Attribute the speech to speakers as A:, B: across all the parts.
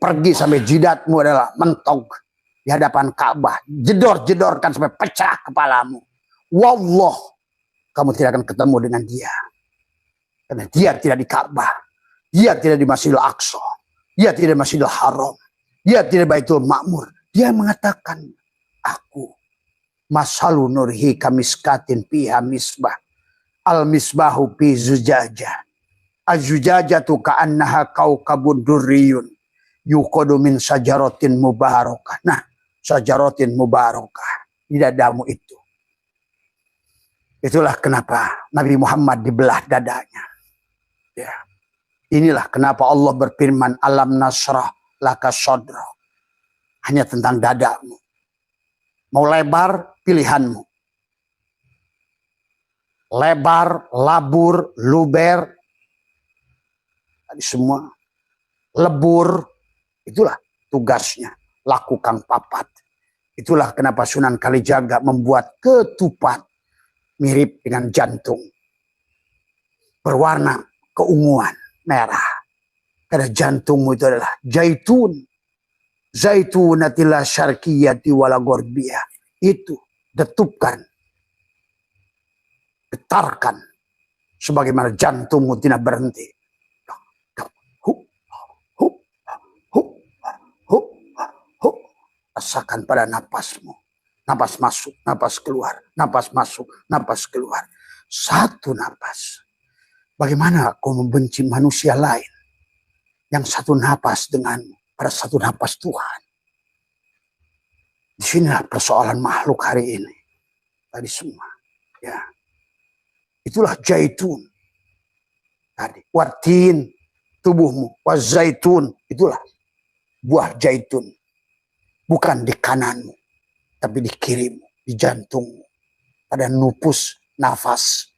A: pergi sampai jidatmu adalah mentok di hadapan Ka'bah. Jedor-jedorkan sampai pecah kepalamu. Wallah, kamu tidak akan ketemu dengan dia. Karena dia tidak di Ka'bah. Dia tidak di Masjidil Aqsa. Dia tidak di Masjidil Haram. Dia tidak di Baitul Ma'mur. Dia mengatakan, aku masalu nurhi kamiskatin piha misbah. Al-misbahu pi zujajah. Az-zujajatu ka'annaha kaukabun durriyun. Yuqadu min sajaratin mubarakah. Nah, sajaratin mubarakah. Di dadamu itu. Itulah kenapa Nabi Muhammad dibelah dadanya. Ya. Inilah kenapa Allah berfirman, alam nasrah laka sodra. Hanya tentang dadamu. Mau lebar, pilihanmu. Lebar, labur, luber, tadi semua. Lebur, itulah tugasnya. Lakukan papat. Itulah kenapa Sunan Kalijaga membuat ketupat mirip dengan jantung. Berwarna keunguan, merah. Karena jantungmu itu adalah zaitun. Zaitunatilah syarqiyati wala gorbiyah. Itu detupkan. Getarkan. Sebagaimana jantungmu tidak berhenti. Rasakan pada napasmu. Napas masuk, napas keluar. Napas masuk, napas keluar. Satu napas. Bagaimana kau membenci manusia lain yang satu napas denganmu pada satu napas Tuhan. Disinilah persoalan makhluk hari ini. Tadi semua. Ya. Itulah zaitun. Tadi. Watin tubuhmu. Wazaitun. Itulah buah zaitun. Bukan di kananmu. Tapi di kirimu. Di jantungmu. Pada nupus nafas.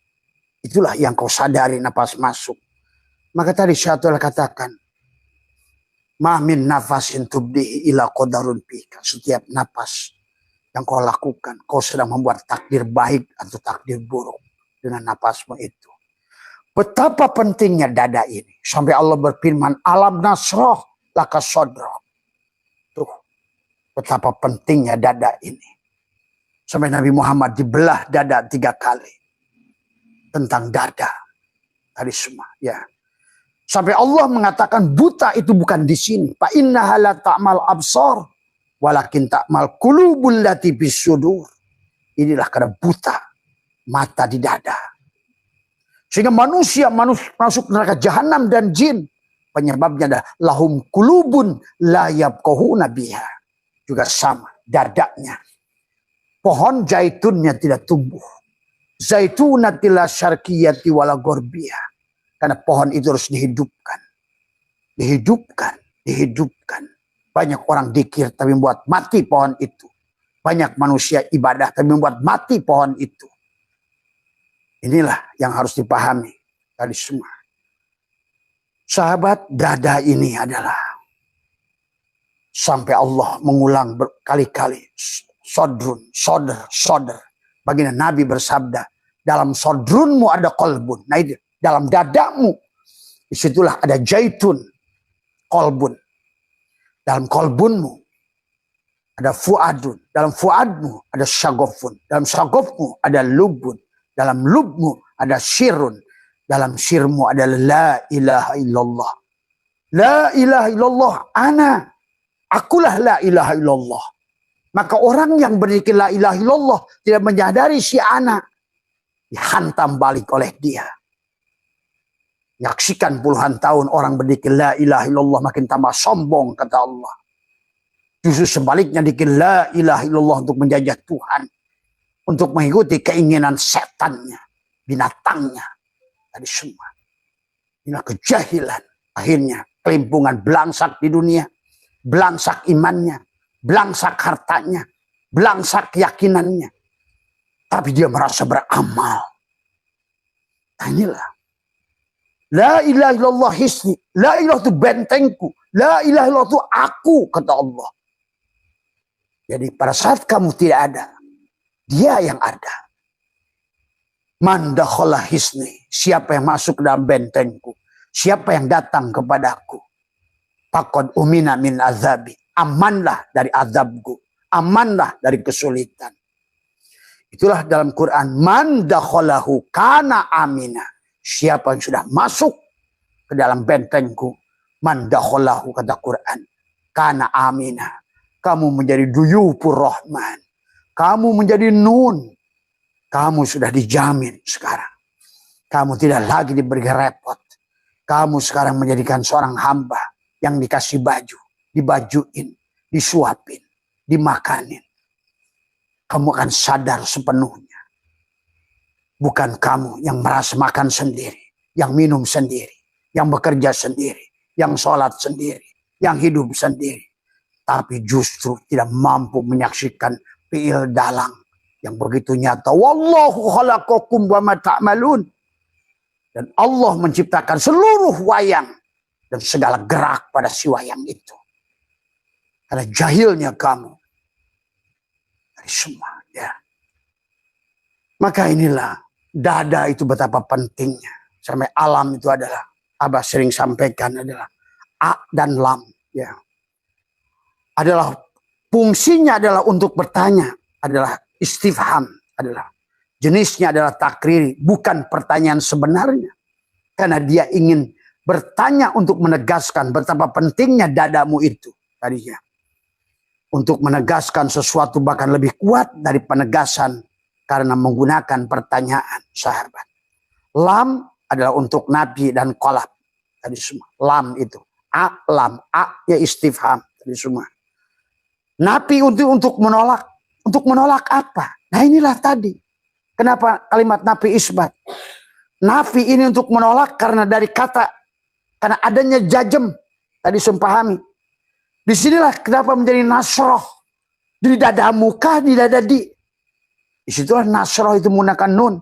A: Itulah yang kau sadari nafas masuk. Maka tadi Syaitul katakan. Ma min nafasin tubdihi ila qadarun fika. Setiap napas yang kau lakukan. Kau sedang membuat takdir baik atau takdir buruk. Dengan napasmu itu. Betapa pentingnya dada ini. Sampai Allah berfirman. Alam nasroh laka sodroh. Tuh. Betapa pentingnya dada ini. Sampai Nabi Muhammad dibelah dada 3 kali. Tentang dada. Tadi semua. Ya. Sampai Allah mengatakan buta itu bukan di sini. Fa innaha la ta'mal absar. Walakin ta'mal qulubul lati bis sudur. Inilah karena buta. Mata di dada. Sehingga manusia masuk neraka jahanam dan jin. Penyebabnya adalah lahum qulubun la yabqahuna biha. Juga sama. Dadanya. Pohon zaitunnya tidak tumbuh. Zaitunatilah syarqiyati wala gorbiyah. Karena pohon itu harus dihidupkan. Dihidupkan. Dihidupkan. Banyak orang dikir tapi membuat mati pohon itu. Banyak manusia ibadah tapi membuat mati pohon itu. Inilah yang harus dipahami. Tadi semua. Sahabat, dada ini adalah. Sampai Allah mengulang berkali-kali. Sodrun, soder, soder. Baginda Nabi bersabda. Dalam sodrunmu ada kolbun. Nah itu. Dalam dadamu. Disitulah ada zaitun. Kolbun. Dalam kolbunmu. Ada fuadun. Dalam fuadmu ada syagofun. Dalam syagofmu ada lubun. Dalam lubmu ada syirun. Dalam syirmu ada la ilaha illallah. La ilaha illallah. Ana. Akulah la ilaha illallah. Maka orang yang berzikir la ilaha illallah tidak menyadari si anak. Dihantam balik oleh dia. Yaksikan puluhan tahun orang berzikir la ilaha illallah makin tambah sombong kata Allah. Justru sebaliknya dikir la ilaha illallah untuk menjajah Tuhan. Untuk mengikuti keinginan setannya. Binatangnya. Tadi semua. Inilah kejahilan. Akhirnya kelimpungan belangsak di dunia. Belangsak imannya. Belangsak hartanya. Belangsak keyakinannya. Tapi dia merasa beramal. Nah inilah. La ilaha illallah hisni. La ilaha itu bentengku. La ilaha illallah itu aku, kata Allah. Jadi pada saat kamu tidak ada, dia yang ada. Man dakhala hisni. Siapa yang masuk dalam bentengku. Siapa yang datang kepadaku. Faqad umina min azabi. Amanlah dari azabku. Amanlah dari kesulitan. Itulah dalam Quran. Man dakhalahu kana amina. Siapa yang sudah masuk ke dalam bentengku. Man dakhalahu, kata Quran. Kana amina. Kamu menjadi duyupur rahman. Kamu menjadi nun. Kamu sudah dijamin sekarang. Kamu tidak lagi diberi repot. Kamu sekarang menjadikan seorang hamba yang dikasih baju, dibajuin, disuapin, dimakanin. Kamu akan sadar sepenuhnya. Bukan kamu yang merasa makan sendiri, yang minum sendiri, yang bekerja sendiri, yang sholat sendiri, yang hidup sendiri. Tapi justru tidak mampu menyaksikan fi'il dalang yang begitu nyata. Wallahu khalaqakum wa ma ta'malun. Dan Allah menciptakan seluruh wayang dan segala gerak pada si wayang itu. Karena jahilnya kamu dari semua. Ya. Maka inilah dada itu betapa pentingnya. Sampai alam itu adalah, Abah sering sampaikan, adalah a dan lam. Ya. Adalah fungsinya adalah untuk bertanya, adalah istifham, adalah jenisnya adalah takriri, bukan pertanyaan sebenarnya. Karena dia ingin bertanya untuk menegaskan betapa pentingnya dadamu itu tadinya. Untuk menegaskan sesuatu bahkan lebih kuat dari penegasan karena menggunakan pertanyaan, sahabat. Lam adalah untuk nabi dan qalab tadi semua. Lam itu a, lam a ya istifham tadi semua. Nabi untuk menolak. Untuk menolak apa? Nah inilah tadi. Kenapa kalimat nafi isbat? Nafi ini untuk menolak karena dari kata. Karena adanya jajem. Tadi sumpahami. Disinilah kenapa menjadi nasroh. Di dadamu kah, di dada di. Disitulah nasroh itu menggunakan nun.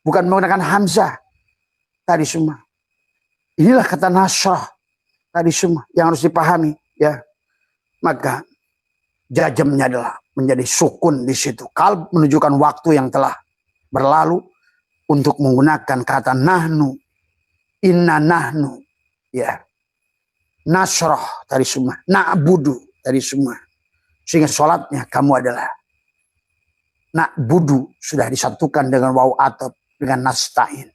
A: Bukan menggunakan hamzah. Tadi semua. Inilah kata nasroh. Tadi semua. Yang harus dipahami. Ya. Maka jajemnya adalah menjadi sukun di situ. Kalb menunjukkan waktu yang telah berlalu untuk menggunakan kata nahnu, inna nahnu, ya, nasroh tadi semua, na'budu tadi semua. Sehingga sholatnya kamu adalah na'budu sudah disatukan dengan waw atop dengan nasta'in.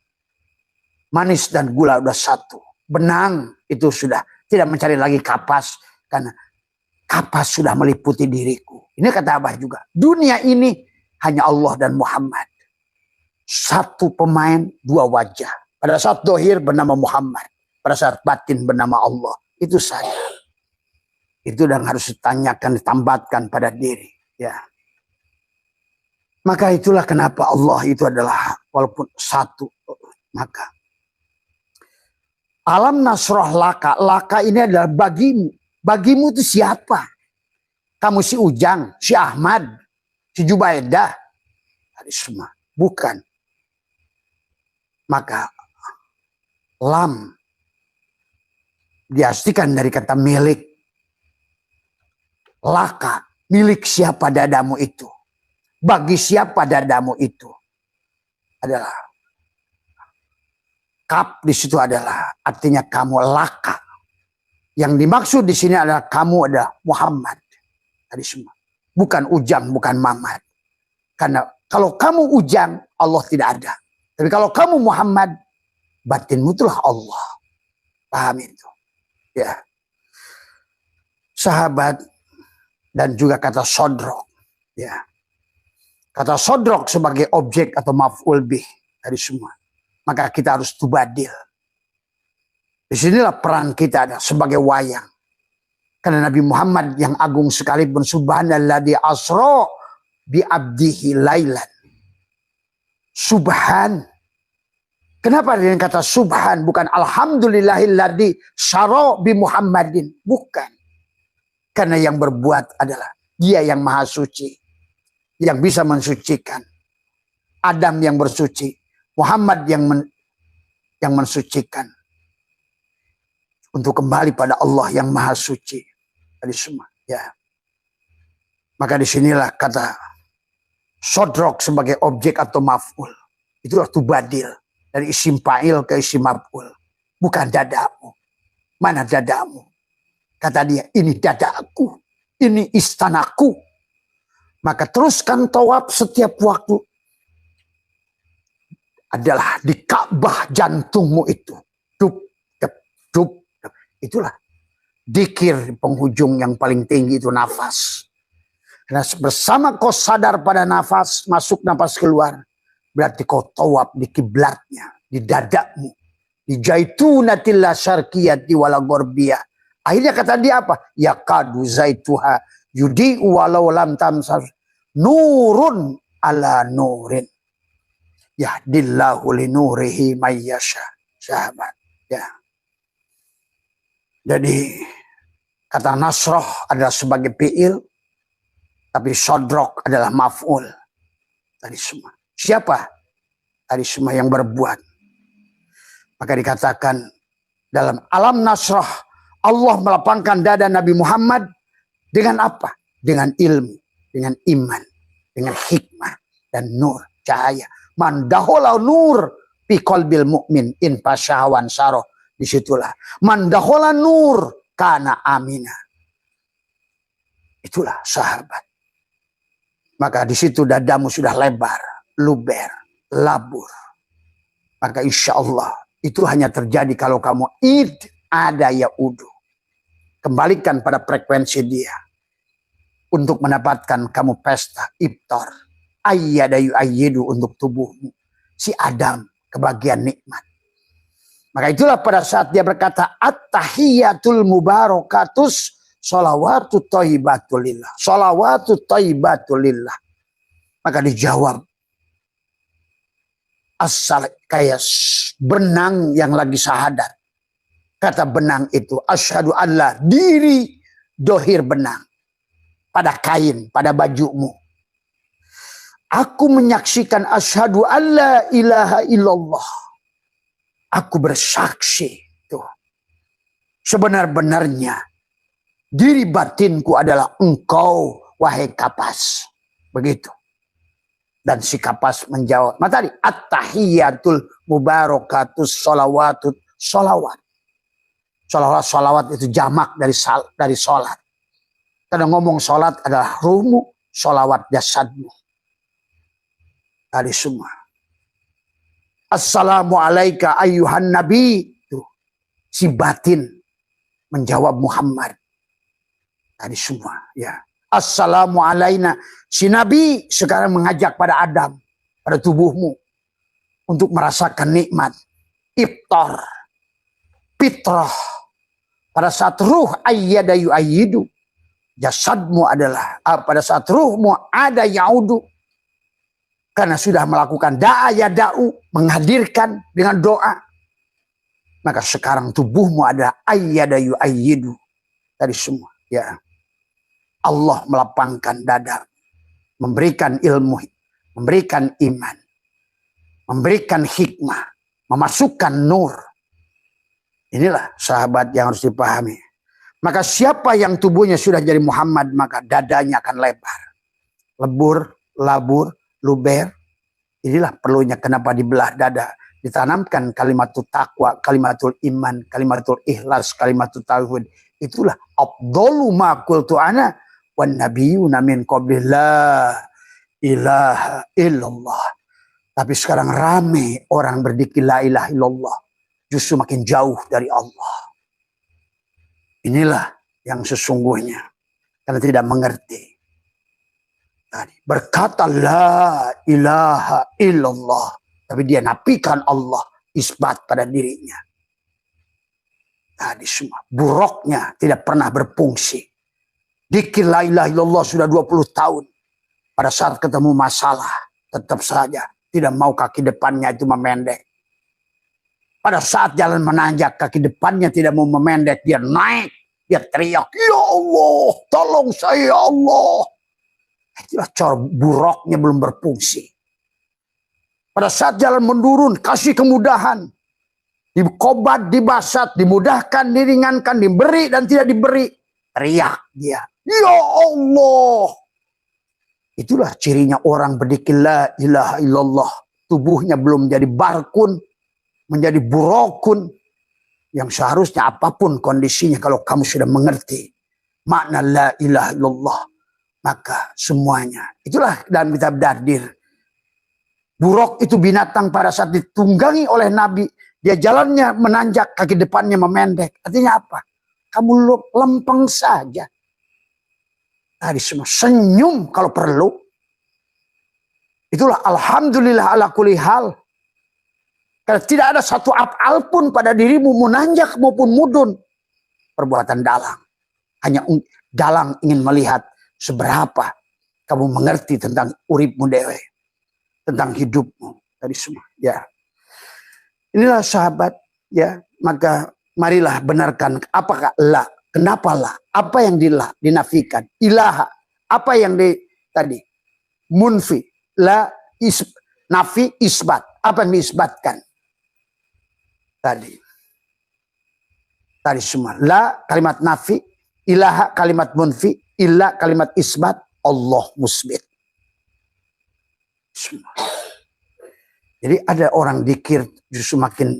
A: Manis dan gula sudah satu. Benang itu sudah tidak mencari lagi kapas karena kapas sudah meliputi diriku. Ini kata Abah juga. Dunia ini hanya Allah dan Muhammad. Satu pemain, dua wajah. Pada saat dohir bernama Muhammad. Pada saat batin bernama Allah. Itu saja. Itu yang harus ditanyakan, ditambatkan pada diri. Ya. Maka itulah kenapa Allah itu adalah walaupun satu. Maka alam nasroh laka. Laka ini adalah bagimu. Bagimu itu siapa? Kamu si Ujang, si Ahmad, si Jubaidah. Hari semua. Bukan. Maka lam diartikan dari kata milik. Laka, milik siapa dadamu itu? Bagi siapa dadamu itu? Adalah kap di situ adalah artinya kamu laka. Yang dimaksud di sini adalah kamu adalah Muhammad. Tadi semua. Bukan Ujang, bukan Mamat. Karena kalau kamu Ujang, Allah tidak ada. Tapi kalau kamu Muhammad, batinmu itulah Allah. Paham itu? Ya. Sahabat dan juga kata sodrok. Ya. Kata sodrok sebagai objek atau maf'ul bih dari semua. Maka kita harus tubadil. Disinilah peran kita ada sebagai wayang. Karena Nabi Muhammad yang agung sekalipun subhanalladzi asra bi abdihi lailan. Subhan. Kenapa dengan kata subhan bukan alhamdulillahilladzi syara bi Muhammadin? Bukan. Karena yang berbuat adalah Dia yang maha suci. Yang bisa mensucikan. Adam yang bersuci. Muhammad yang mensucikan. Untuk kembali pada Allah yang maha suci. Tadi semua. Ya. Maka disinilah kata sodrok sebagai objek atau maf'ul. Itulah tubadil. Dari isim fa'il ke isim maf'ul. Bukan dadamu. Mana dadamu? Kata dia, ini dadaku, ini istanaku. Maka teruskan tawaf setiap waktu. Adalah di Ka'bah jantungmu itu. Dup, dup, dup, dup. Itulah dikir penghujung yang paling tinggi itu nafas. Karena bersama kau sadar pada nafas, masuk nafas keluar. Berarti kau tawaf di kiblatnya, di dadamu. Di jaitunatillah syarqiyati wala gorbiyah. Akhirnya kata dia apa? Yakadu zaituha yudi'u walau lam tamsar nurun ala nurin. Yahdillahu li nurihi mayyasha. Sahabat. Ya. Jadi kata nasroh adalah sebagai fi'il, tapi sodrok adalah maf'ul. Tadi semua. Siapa? Tadi semua yang berbuat. Maka dikatakan dalam alam nasrah, Allah melapangkan dada Nabi Muhammad dengan apa? Dengan ilmu, dengan iman, dengan hikmah dan nur, cahaya. Mandahola nur fi qalbil mu'min in pasyawan saroh. Disitulah. Mandahola nur kana amina. Itulah sahabat. Maka di situ dadamu sudah lebar, luber, labur. Maka insya Allah itu hanya terjadi kalau kamu ada ya udu. Kembalikan pada frekuensi dia. Untuk mendapatkan kamu pesta, iftar. Ayyadayu ayyidu untuk tubuhmu. Si Adam, kebagian nikmat. Maka itulah pada saat dia berkata, at-tahiyyatul mubarakatus sholawatu thayyibatulillah. Sholawatu thayyibatulillah. Maka dijawab. Asal kayak benang yang lagi syahadat. Kata benang itu, asyhadu alla, diri dohir benang. Pada kain, pada bajumu. Aku menyaksikan asyhadu alla ilaha illallah. Aku bersaksi. Tuh. Sebenar-benarnya. Diri batinku adalah engkau, wahai kapas. Begitu. Dan si kapas menjawab. Maka tadi, at-tahiyyatul mubarakatus sholawatut sholawat. Sholawat itu jamak dari sholat. Karena ngomong sholat adalah ruhmu, sholawat jasadmu. Tadi semua. Assalamualaikum ayyuhan nabi. Tuh. Si batin menjawab Muhammad. Tadi semua. Ya. Assalamualaikum. Si Nabi sekarang mengajak pada Adam. Pada tubuhmu. Untuk merasakan nikmat. Iftar. Fitrah. Pada saat ruh ayyadayu ayyidu. Jasadmu adalah. Pada saat ruhmu ada yaudu. Karena sudah melakukan da'a da'u. Menghadirkan dengan doa. Maka sekarang tubuhmu adalah ayyadayu ayyidu. Tadi semua. Ya. Allah melapangkan dada. Memberikan ilmu. Memberikan iman. Memberikan hikmah. Memasukkan nur. Inilah sahabat yang harus dipahami. Maka siapa yang tubuhnya sudah jadi Muhammad, maka dadanya akan lebar. Lebur, labur, luber. Inilah perlunya kenapa dibelah dada. Ditanamkan kalimatul taqwa, kalimatul iman, kalimatul ikhlas, kalimatul tauhid. Itulah afdalu ma qultu ana wan nabiyuna min qabli la ilaha illallah. Tapi sekarang rame orang berzikir la ilaha illallah. Justru makin jauh dari Allah. Inilah yang sesungguhnya. Karena tidak mengerti. Tadi berkata la ilaha illallah. Tapi dia nafikan Allah. Isbat pada dirinya. Tadi semua. Buruknya tidak pernah berfungsi. Dikir la ilaha illallah sudah 20 tahun. Pada saat ketemu masalah. Tetap saja. Tidak mau kaki depannya itu memendek. Pada saat jalan menanjak kaki depannya tidak mau memendek. Dia naik. Dia teriak. Ya Allah. Tolong saya ya Allah. Itulah cara buruknya belum berfungsi. Pada saat jalan menurun. Kasih kemudahan. Dikobat, dibasat, dimudahkan, diringankan, diberi dan tidak diberi. Teriak dia. Ya Allah. Itulah cirinya orang berzikir la ilaha illallah. Tubuhnya belum menjadi barkun. Menjadi burukun. yang seharusnya apapun kondisinya, kalau kamu sudah mengerti makna la ilaha illallah, maka semuanya. Itulah dalam kitab Dardir. Buruk itu binatang pada saat ditunggangi oleh Nabi, dia jalannya menanjak, kaki depannya memendek. Artinya apa? Kamu lempeng saja. Tadi semua senyum kalau perlu. Itulah alhamdulillah ala kulli hal. Karena tidak ada satu af'al pun pada dirimu, menanjak maupun mudun. Perbuatan dalang. Hanya dalang ingin melihat seberapa kamu mengerti tentang uripmu dewe. Tentang hidupmu. Tadi semua. Ya. Inilah sahabat. Ya. Maka marilah benarkan. Apakah la? Kenapa la? Apa yang dinafikan? Ilaha. Apa yang tadi? Munfi. La nafi isbat. Apa yang diisbatkan? Tadi semua. La kalimat nafi. Ilaha kalimat munfi. Illa kalimat isbat. Allah musbit. Semua. Jadi ada orang dikir justru makin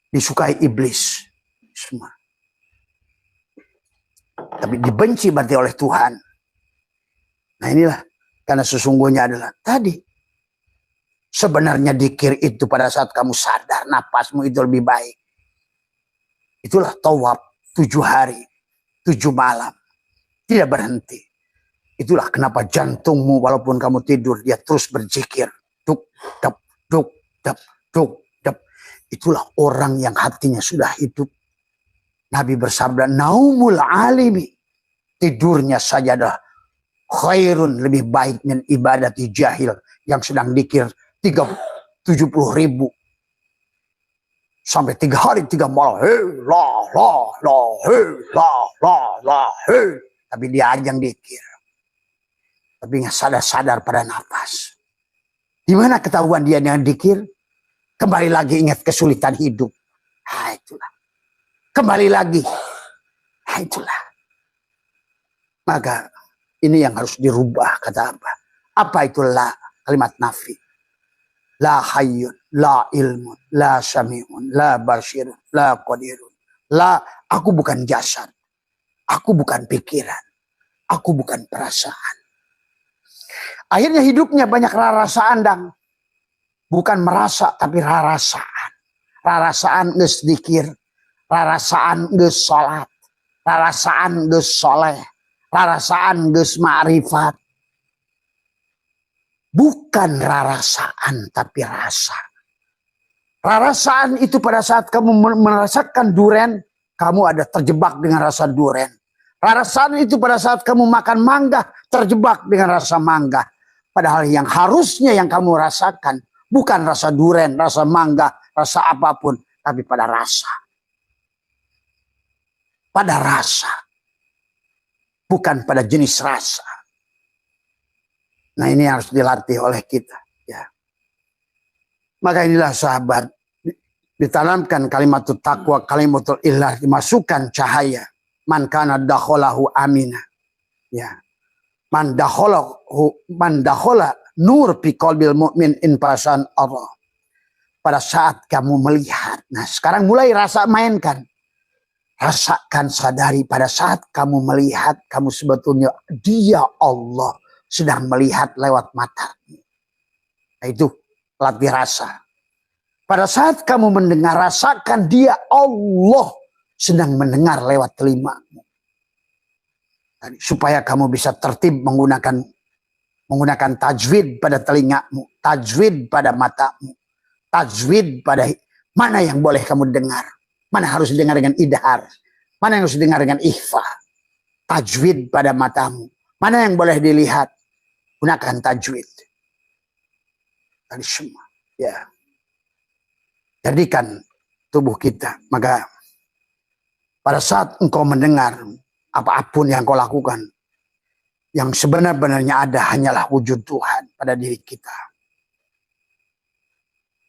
A: disukai iblis. Semua. Tapi dibenci berarti oleh Tuhan. Nah inilah. Karena sesungguhnya adalah tadi. Sebenarnya dikir itu pada saat kamu sadar napasmu itu lebih baik. Itulah tawab 7 hari, 7 malam. Tidak berhenti. Itulah kenapa jantungmu walaupun kamu tidur dia terus berzikir. Duk, dap, duk, dap, duk, dap. Itulah orang yang hatinya sudah hidup. Nabi bersabda, naumul alimi. Tidurnya saja dah khairun, lebih baik min ibadati jahil yang sedang dikir 70.000 sampai 3 hari 3 malam. Hei, la, hei. Tapi dia ajang dikir. Tapi nggak sadar-sadar pada nafas. Di mana ketahuan dia dengan dikir? Kembali lagi ingat kesulitan hidup. Nah, itulah. Kembali lagi. Nah, itulah. Maka ini yang harus dirubah, kata apa? Apa itu la? Kalimat nafi. La hayyun, la ilmun, la sami'un, la basirun, la qadirun. La, aku bukan jasad. Aku bukan pikiran. Aku bukan perasaan. Akhirnya hidupnya banyak rarasaan dan bukan merasa tapi rarasaan. Rarasaan geus dikir, rarasaan geus salat, rarasaan geus soleh, rarasaan geus ma'rifat. Bukan rarasaan tapi rasa. Rarasaan itu pada saat kamu merasakan duren, kamu ada terjebak dengan rasa duren. Rarasaan itu pada saat kamu makan mangga, terjebak dengan rasa mangga. Padahal yang harusnya yang kamu rasakan bukan rasa duren, rasa mangga, rasa apapun, tapi pada rasa. Pada rasa. Bukan pada jenis rasa. Nah ini harus dilatih oleh kita. Ya. Maka inilah sahabat. Ditanamkan kalimatul taqwa, kalimatul ilah, dimasukkan cahaya. Man kana dakholahu amina. Ya. Man dakhola nur fi qalbil mu'min in pasan Allah. Pada saat kamu melihat. Nah sekarang mulai rasa mainkan. Rasakan, sadari pada saat kamu melihat. Kamu sebetulnya dia Allah sedang melihat lewat matamu. Nah itu latih rasa. Pada saat kamu mendengar, rasakan dia Allah sedang mendengar lewat telingamu. Supaya kamu bisa tertib menggunakan tajwid pada telingamu, tajwid pada matamu, tajwid pada mana yang boleh kamu dengar, mana harus dengar dengan idhar, mana yang harus dengar dengan ikhfa, tajwid pada matamu, mana yang boleh dilihat, gunakan tajwid. Tadi semua, ya. Jadikan tubuh kita, maka pada saat engkau mendengar apapun yang kau lakukan, yang sebenar-benarnya ada hanyalah wujud Tuhan pada diri kita.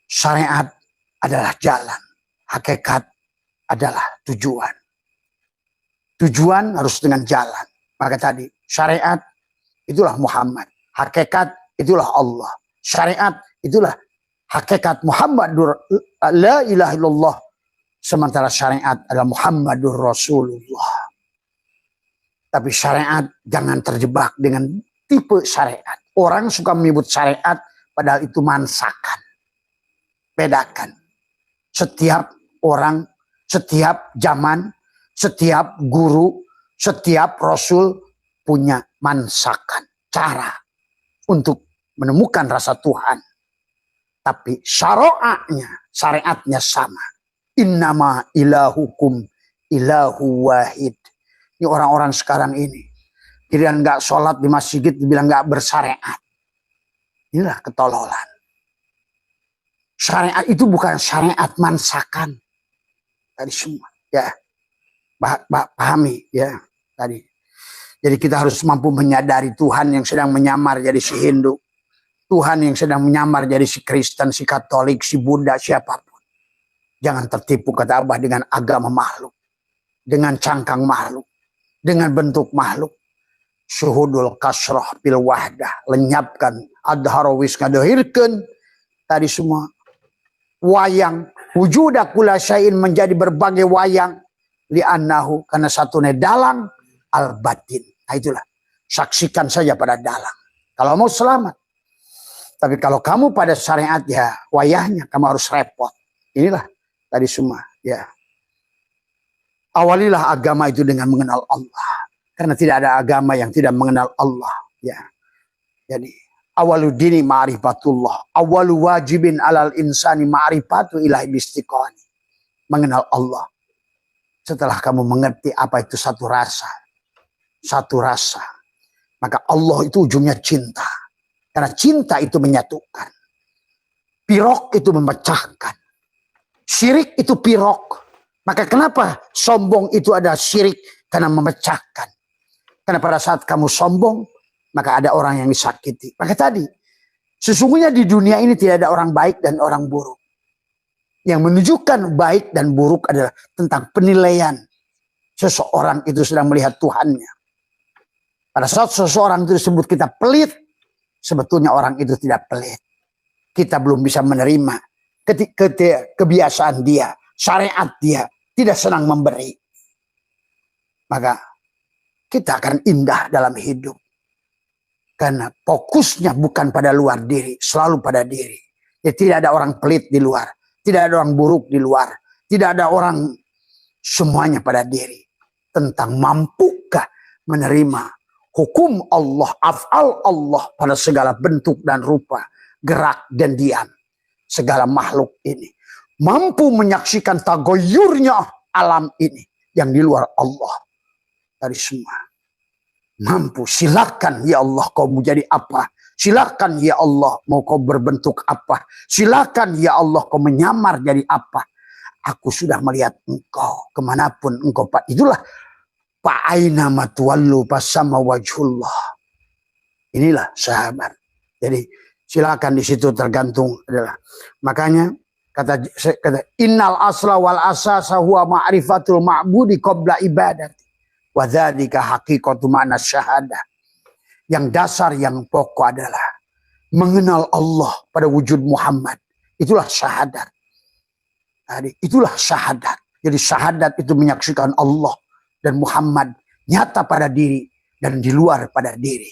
A: Syariat adalah jalan, hakikat adalah tujuan. Tujuan harus dengan jalan. Maka tadi syariat itulah Muhammad, hakikat itulah Allah. Syariat itulah hakikat Muhammad, la ilaha illallah Sementara syariat adalah Muhammadur Rasulullah. Tapi syariat jangan terjebak dengan tipe syariat. Orang suka menyebut syariat padahal itu mansakan. Bedakan. Setiap orang, setiap zaman, setiap guru, setiap rasul punya mansakan. Cara untuk menemukan rasa Tuhan. Tapi syariatnya sama. Innama ilahukum ilahu wahid. Ini orang-orang sekarang ini. Kira nggak sholat di masjid dibilang nggak bersyariat. Inilah ketololan. Syariat itu bukan syariat mansakan. Tadi semua. Ya. Pahami ya tadi. Jadi kita harus mampu menyadari Tuhan yang sedang menyamar jadi si Hindu. Tuhan yang sedang menyamar jadi si Kristen, si Katolik, si Buddha, siapapun. Jangan tertipu kata Abah dengan agama makhluk. Dengan cangkang makhluk. Dengan bentuk makhluk. Syuhudul kasroh bil wahdah. Lenyapkan. Adharawis ngadohirkan. Tadi semua. Wayang. Wujuda kula syai'in menjadi berbagai wayang. Li'annahu. Karena satunya dalang. Al-batin. Nah itulah. Saksikan saja pada dalang. Kalau mau selamat. Tapi kalau kamu pada syariat ya wayahnya. Kamu harus repot. Inilah. Tadi semua, ya. Awalilah agama itu dengan mengenal Allah. Karena tidak ada agama yang tidak mengenal Allah, ya. Jadi, awaludini ma'rifatullah. Awalu wajibin alal insani ma'rifatu ilahi bistiqani. Mengenal Allah. Setelah kamu mengerti apa itu satu rasa. Satu rasa. Maka Allah itu ujungnya cinta. Karena cinta itu menyatukan. Pirok itu memecahkan. Syirik itu pirok. Maka kenapa sombong itu ada syirik? Karena memecahkan. Karena pada saat kamu sombong, maka ada orang yang disakiti. Maka tadi, sesungguhnya di dunia ini tidak ada orang baik dan orang buruk. Yang menunjukkan baik dan buruk adalah tentang penilaian. Seseorang itu sedang melihat Tuhannya. Pada saat seseorang itu disebut kita pelit, sebetulnya orang itu tidak pelit. Kita belum bisa menerima kebiasaan dia, syariat dia, tidak senang memberi. Maka kita akan indah dalam hidup. Karena fokusnya bukan pada luar diri, selalu pada diri. Ya, tidak ada orang pelit di luar, tidak ada orang buruk di luar, tidak ada orang, semuanya pada diri. Tentang mampukah menerima hukum Allah, af'al Allah pada segala bentuk dan rupa, gerak dan diam. Segala makhluk ini mampu menyaksikan tagoyurnya alam ini yang di luar Allah. Dari semua mampu. Silakan ya Allah kau mau jadi apa. Silakan ya Allah mau kau berbentuk apa. Silakan ya Allah kau menyamar jadi apa. Aku sudah melihat engkau kemanapun engkau. Itulah fa'aina matuwallu fasama wajhullah. Inilah sahabat. Jadi silakan di situ tergantung adalah. Makanya kata innal asla wal asasa huwa ma'rifatul ma'budi qabla ibadati. Wa dzalika haqiqatu ma'na syahadah. Yang dasar yang pokok adalah mengenal Allah pada wujud Muhammad. Itulah syahadat. Jadi itulah syahadat. Jadi syahadat itu menyaksikan Allah dan Muhammad nyata pada diri dan di luar pada diri.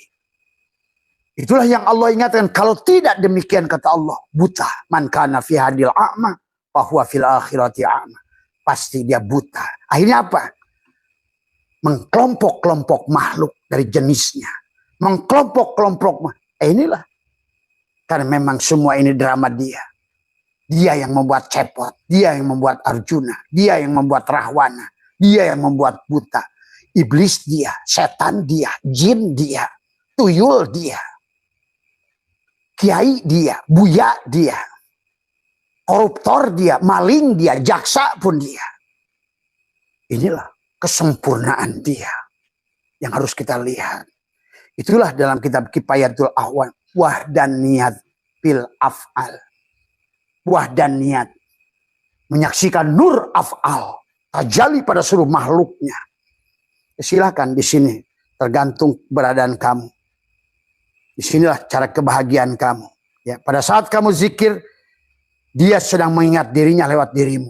A: Itulah yang Allah ingatkan. Kalau tidak demikian kata Allah, buta. Man kana fi hadil a'ma, fahuwa fil akhirati a'ma. Pasti dia buta. Akhirnya apa? Mengkelompok-kelompok makhluk dari jenisnya. Mengkelompok-kelompok. Inilah. Karena memang semua ini drama dia. Dia yang membuat Cepot. Dia yang membuat Arjuna. Dia yang membuat Rahwana. Dia yang membuat buta. Iblis dia. Setan dia. Jin dia. Tuyul dia. Kiai dia, buya dia, koruptor dia, maling dia, jaksa pun dia. Inilah kesempurnaan dia yang harus kita lihat. Itulah dalam kitab Kifayatul Ahwan. Wahdaniyat fil af'al. Wahdaniyat. Menyaksikan nur af'al. Tajalli pada seluruh makhluknya. Silakan di sini. Tergantung keberadaan kamu. Disinilah cara kebahagiaan kamu. Ya, pada saat kamu zikir, dia sedang mengingat dirinya lewat dirimu.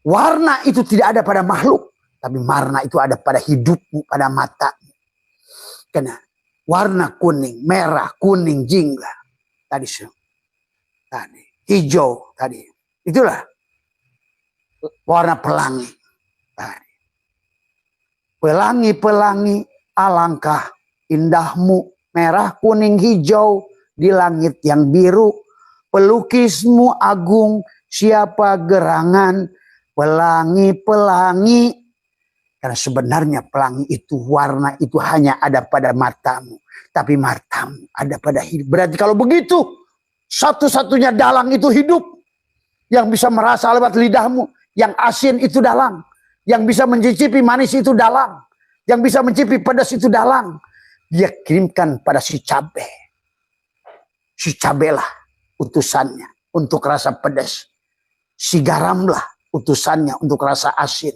A: Warna itu tidak ada pada makhluk, tapi warna itu ada pada hidupmu, pada matamu. Karena warna kuning, merah, kuning, jingga. Tadi hijau tadi. Itulah warna pelangi. Pelangi-pelangi, alangkah indahmu, merah, kuning, hijau di langit yang biru. Pelukismu agung, siapa gerangan, pelangi-pelangi. Karena sebenarnya pelangi itu, warna itu hanya ada pada matamu. Tapi matamu ada pada hidup. Berarti kalau begitu, satu-satunya dalang itu hidup. Yang bisa merasa lewat lidahmu. Yang asin itu dalang. Yang bisa mencicipi manis itu dalang. Yang bisa mencicipi pedas itu dalang. Dia kirimkan pada si cabe. Si cabe lah utusannya untuk rasa pedas. Si garamlah utusannya untuk rasa asin.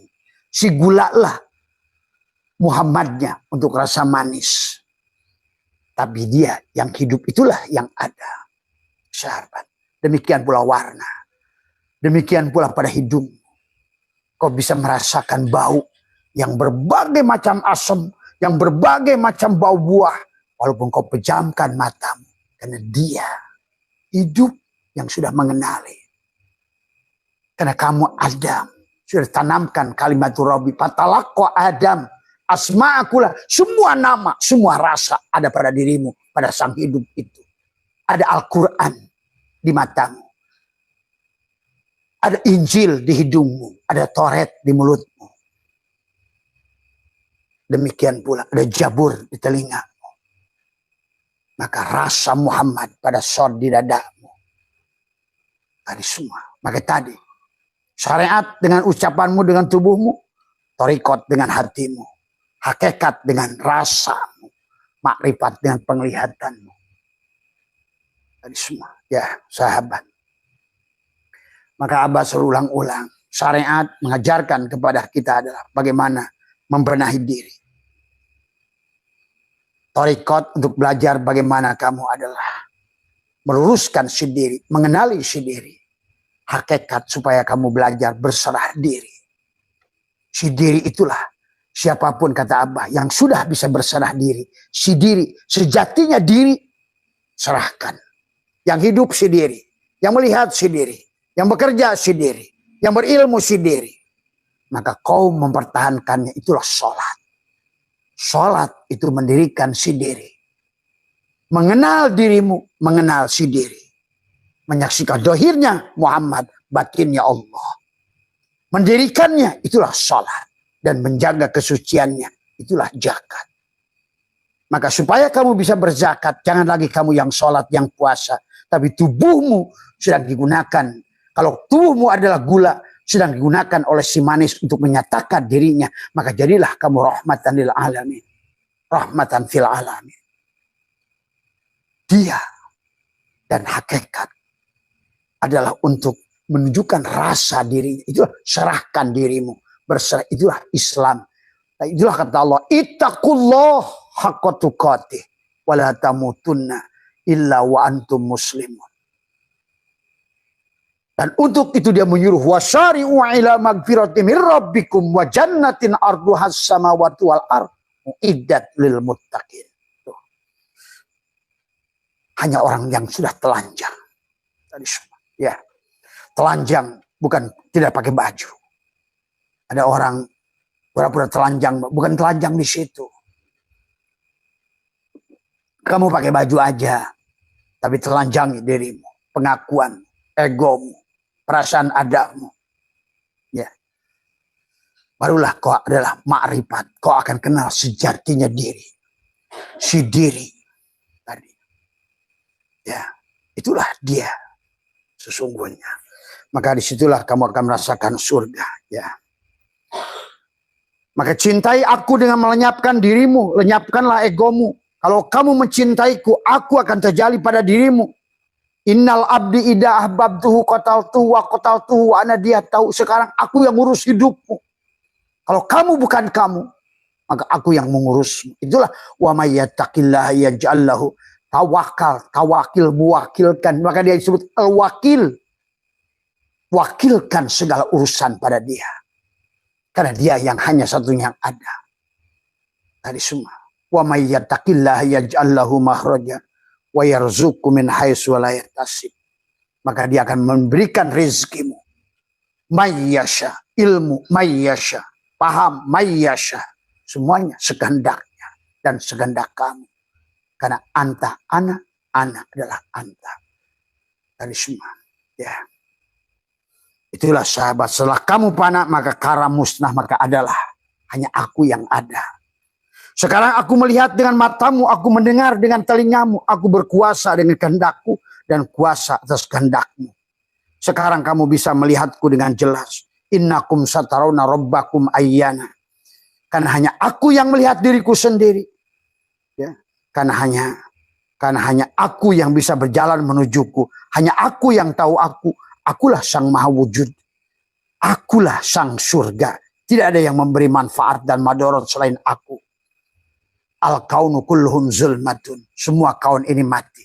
A: Si gula lah Muhammadnya untuk rasa manis. Tapi dia yang hidup itulah yang ada. Sahabat. Demikian pula warna. Demikian pula pada hidupmu. Kau bisa merasakan bau yang berbagai macam asam, yang berbagai macam bau buah. Walaupun kau pejamkan matamu. Karena dia hidup yang sudah mengenali. Karena kamu Adam. Sudah tanamkan kalimat Rabbi. Patalaqqa Adam. Asma'akulah. Semua nama, semua rasa ada pada dirimu. Pada sang hidup itu. Ada Al-Quran di matamu. Ada Injil di hidungmu. Ada Taurat di mulutmu. Demikian pula ada Jabur di telingamu. Maka rasa Muhammad pada sor di dadamu. Tadi semua. Maka tadi. Syariat dengan ucapanmu, dengan tubuhmu. Torikot dengan hatimu. Hakikat dengan rasamu. Makrifat dengan penglihatanmu. Tadi semua. Ya sahabat. Maka Abah serulang-ulang. Syariat mengajarkan kepada kita adalah bagaimana membenahi diri. Torikot untuk belajar bagaimana kamu adalah meluruskan si diri, mengenali si diri. Hakikat supaya kamu belajar berserah diri. Si diri itulah siapapun kata Abah yang sudah bisa berserah diri. Si diri, sejatinya diri serahkan. Yang hidup si diri, yang melihat si diri. Yang bekerja si diri. Yang berilmu si diri. Maka kau mempertahankannya itulah sholat. Sholat itu mendirikan si diri. Mengenal dirimu. Mengenal si diri. Menyaksikan dohirnya Muhammad. Batinnya Allah. Mendirikannya itulah sholat. Dan menjaga kesuciannya itulah zakat. Maka supaya kamu bisa berzakat. Jangan lagi kamu yang sholat, yang puasa. Tapi tubuhmu sedang digunakan. Kalau tubuhmu adalah gula, sedang digunakan oleh si manis untuk menyatakan dirinya, maka jadilah kamu rahmatan lil alamin. Rahmatan fil alamin. Dia dan hakikat adalah untuk menunjukkan rasa dirinya. Itulah serahkan dirimu. Berserah, itulah Islam. Nah, itulah kata Allah. Ittaqullah haqqa tuqatih. Wa la tamutunna illa wa antum muslimun. Dan untuk itu dia menyuruh wasyari'u ila magfirati min rabbikum wa jannatin arduhas samawati wal ardh uiddat lil muttaqin. Hanya orang yang sudah telanjang. Tadi semua. Ya. Telanjang bukan tidak pakai baju. Ada orang pura-pura telanjang, bukan telanjang di situ. Kamu pakai baju aja, tapi telanjangi dirimu, pengakuan, egomu. Perasaan adamu. Ya. Barulah kau adalah makrifat. Kau akan kenal sejatinya diri. Si diri. Tadi. Ya. Itulah dia. Sesungguhnya. Maka disitulah kamu akan merasakan surga. Ya. Maka cintai aku dengan melenyapkan dirimu. Lenyapkanlah egomu. Kalau kamu mencintaiku, aku akan terjadi pada dirimu. Innal abdi ida ahbabtuhu qataltuhu wa qataltuhu wa ana dia tahu. Sekarang aku yang ngurus hidupmu. Kalau kamu bukan kamu, maka aku yang mengurusmu. Itulah wa may yattaqillaha yaj'al lahu tawakal, tawakil, mewakilkan. Maka dia disebut al-wakil. wakilkan segala urusan pada dia. Karena dia yang hanya satunya yang ada. Tadi semua. Wa may yattaqillaha yaj'al lahu makhraja wa yarzuqhu min haitsu la yahtasib. Maka dia akan memberikan rezekimu. Mayyasha, ilmu mayyasha, paham mayyasha. Semuanya sekehendaknya dan sekehendak kamu. Karena anta ana adalah anta. Tadi semua. Ya. Itulah sahabat, setelah kamu fana maka kara musnah, maka adalah hanya aku yang ada. Sekarang aku melihat dengan matamu, aku mendengar dengan telingamu, aku berkuasa dengan kehendakku dan kuasa atas kehendakmu. Sekarang kamu bisa melihatku dengan jelas. Innakum satarawna rabbakum ayyana. Karena hanya aku yang melihat diriku sendiri. Ya, karena hanya aku yang bisa berjalan menujuku. Hanya aku yang tahu aku. Akulah sang maha wujud. Akulah sang surga. Tidak ada yang memberi manfaat dan madorot selain aku. Al-kaunu kulluhum zulmatun. Semua kaun ini mati.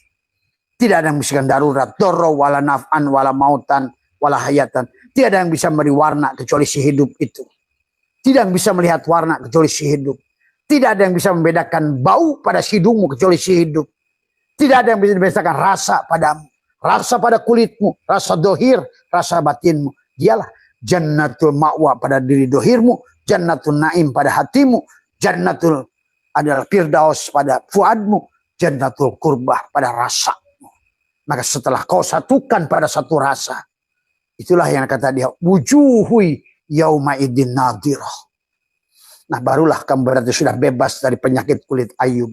A: Tidak ada yang bisa darurat. Dorro wala naf'an wala mautan wala hayatan. Tidak ada yang bisa memberi warna kecuali si hidup itu. Tidak yang bisa melihat warna kecuali si hidup. Tidak ada yang bisa membedakan bau pada hidungmu kecuali si hidup. Tidak ada yang bisa membedakan rasa padamu. Rasa pada kulitmu, rasa dohir, rasa batinmu. Dialah jannatul ma'wa pada diri dohirmu, jannatul naim pada hatimu, jannatul adalah firdaus pada fuadmu, jannatul kurbah pada rasamu. Maka setelah kau satukan pada satu rasa, itulah yang kata dia, wujuhui yauma idin nadirah. Nah barulah kamu berarti sudah bebas dari penyakit kulit Ayub.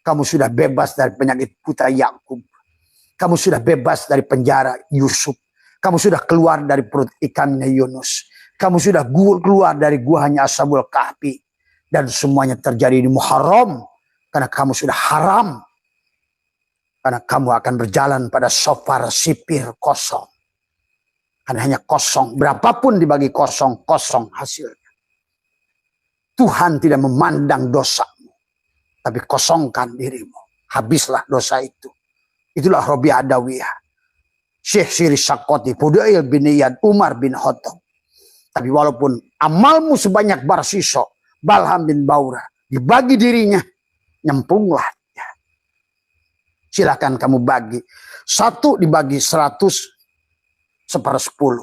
A: Kamu sudah bebas dari penyakit buta Yakub. Kamu sudah bebas dari penjara Yusuf. Kamu sudah keluar dari perut ikannya Yunus. Kamu sudah keluar dari guanya Ashabul Kahfi. Dan semuanya terjadi di Muharram. Karena kamu sudah haram. Karena kamu akan berjalan pada sofar sipir kosong. Karena hanya kosong. Berapapun dibagi kosong, kosong hasilnya. Tuhan tidak memandang dosamu. Tapi kosongkan dirimu. Habislah dosa itu. Itulah Robi Adawiyah. Syekh Siri Sakoti, Fudail bin Iyad, Umar bin Khattab. Tapi walaupun amalmu sebanyak Barsiso, Balham bin Baura, dibagi dirinya, nyempunglah. Ya. Silakan kamu bagi. 1 dibagi 100, 1/10.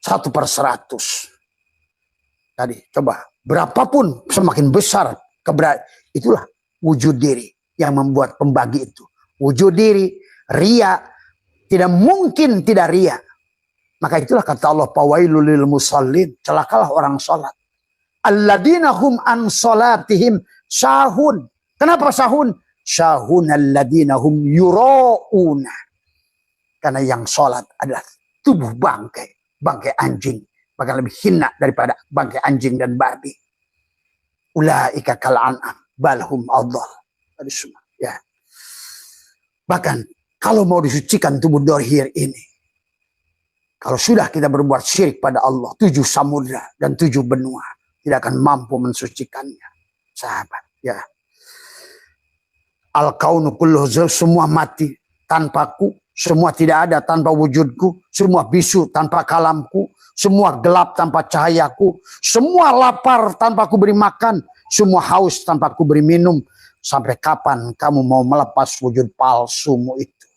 A: 1/100. Tadi coba, berapapun semakin besar keberadaan, itulah wujud diri yang membuat pembagi itu. Wujud diri, ria, tidak mungkin tidak ria. Maka itulah kata Allah, fawailul lil musallin, celakalah orang salat. Alladzina hum an salatihim sahun. Kenapa sahun? Sahun alladzina hum yurauna. Karena yang salat adalah tubuh bangkai, bangkai anjing, bahkan lebih hina daripada bangkai anjing dan babi. Ulaika kal an'am bal hum adall. Tadi semua, ya. Bahkan kalau mau disucikan tubuh dohir ini, kalau sudah kita berbuat syirik pada Allah, 7 samudra dan 7 benua tidak akan mampu mensucikannya, sahabat. Ya, al-kaunu kulluh, semua mati tanpaku, semua tidak ada tanpa wujudku, semua bisu tanpa kalamku, semua gelap tanpa cahayaku, semua lapar tanpa aku beri makan, semua haus tanpa aku beri minum. Sampai kapan kamu mau melepas wujud palsumu itu?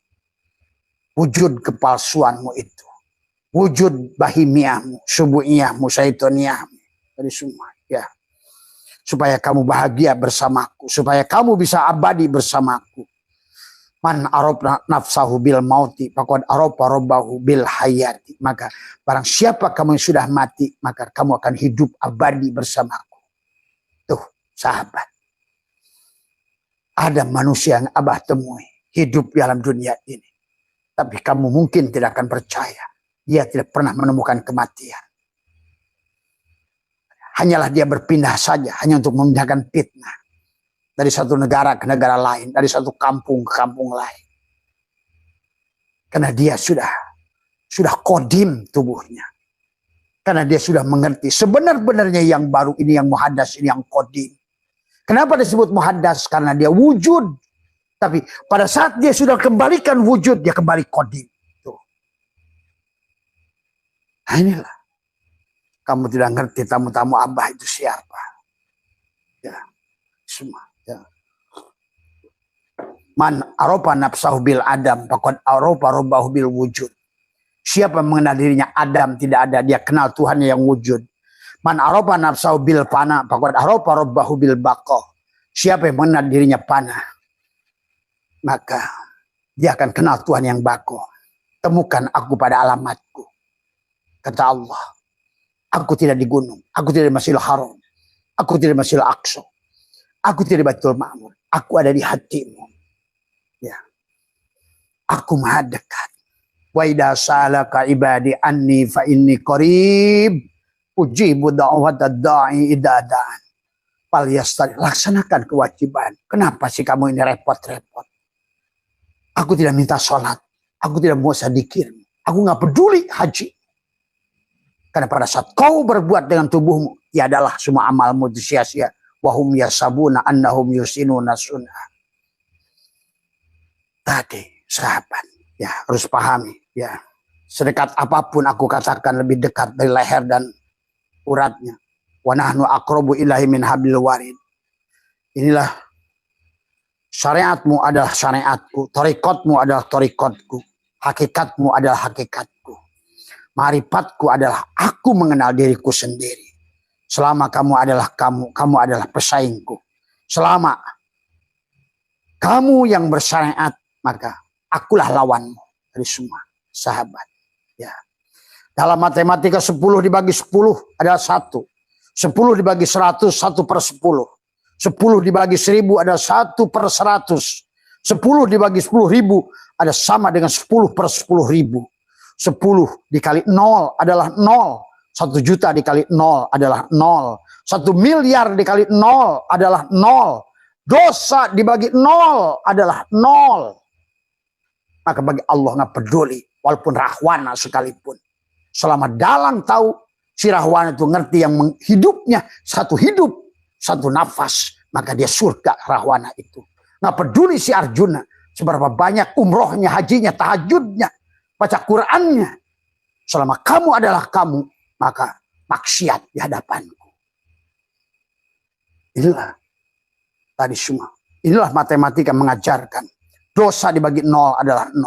A: Wujud kepalsuanmu itu. Wujud bahimiahmu, subu'iyahmu, syaitoniahmu. Dari semua. Ya. Supaya kamu bahagia bersamaku. Supaya kamu bisa abadi bersamaku. Man arab nafsahu bil mauti. Faqad araba rabbahu bil hayati. Maka barang siapa kamu yang sudah mati, maka kamu akan hidup abadi bersamaku. Tuh sahabat. Ada manusia yang Abah temui hidup dalam dunia ini. Tapi kamu mungkin tidak akan percaya. Dia tidak pernah menemukan kematian. Hanyalah dia berpindah saja. Hanya untuk memindahkan fitnah. Dari satu negara ke negara lain. Dari satu kampung ke kampung lain. Karena dia sudah kodim tubuhnya. Karena dia sudah mengerti. Sebenar-benarnya yang baru ini, yang muhaddas ini, yang kodim. Kenapa disebut muhaddas? Karena dia wujud. Tapi pada saat dia sudah kembalikan wujud, dia kembali kodim. Tuh. Nah inilah. Kamu tidak ngerti tamu-tamu Abah itu siapa. Ya, semua. Ya. Man arofa nafsahu bil adam, faqad arofa rabbahu bil wujud. Siapa mengenal dirinya Adam tidak ada, dia kenal Tuhannya yang wujud. Man arofa nafsahu bil fana, faqad arofa rabbahu bil baqa. Siapa yang mengenal dirinya fana, maka dia akan kenal Tuhan yang bako. Temukan aku pada alamatku. Kata Allah. Aku tidak di gunung. Aku tidak di Masjidil Haram. Aku tidak di Masjidil Aqsa. Aku tidak di Baitul Ma'mur. Aku ada di hatimu. Ya. Aku maha dekat. Wa idza salaka ibadi anni fa inni qarib. Ujibu da'watad da'i idza da'an. Laksanakan kewajiban. Kenapa sih kamu ini repot-repot? Aku tidak minta sholat. Aku tidak mau sedikir. Aku nggak peduli haji. Karena pada saat kau berbuat dengan tubuhmu, ya adalah semua amalmu sia-sia. Wahum yasabuna annahum yusinuna sunnah. Tadi sahabat, ya harus pahami, ya sedekat apapun aku katakan lebih dekat dari leher dan uratnya. Wa nahnu aqrabu ilahi min hablil warid. Inilah syariatmu adalah syariatku, tarikatmu adalah tarikatku, hakikatmu adalah hakikatku. Marifatku adalah aku mengenal diriku sendiri. Selama kamu adalah kamu adalah pesaingku. Selama kamu yang bersyariat, maka akulah lawanmu dari semua sahabat. Ya. Dalam matematika 10 dibagi 10 adalah 1. 10 dibagi 100, 1 per 10. 10 dibagi 1000 adalah 1 per 100. 10 dibagi 10.000 ada sama dengan 10 per 10.000. 10 dikali 0 adalah 0. 1 juta dikali 0 adalah 0. 1 miliar dikali 0 adalah 0. Dosa dibagi 0 adalah 0. Maka bagi Allah nggak peduli. Walaupun Rahwana sekalipun. Selama dalang tahu si Rahwana itu ngerti yang hidupnya satu hidup, satu nafas. Maka dia surga Rahwana itu. Nggak peduli si Arjuna. Seberapa banyak umrohnya, hajinya, tahajudnya. Baca Qur'annya. Selama kamu adalah kamu, maka maksiat di hadapanku. Inilah tadi semua. Inilah matematika mengajarkan. Dosa dibagi 0 adalah 0.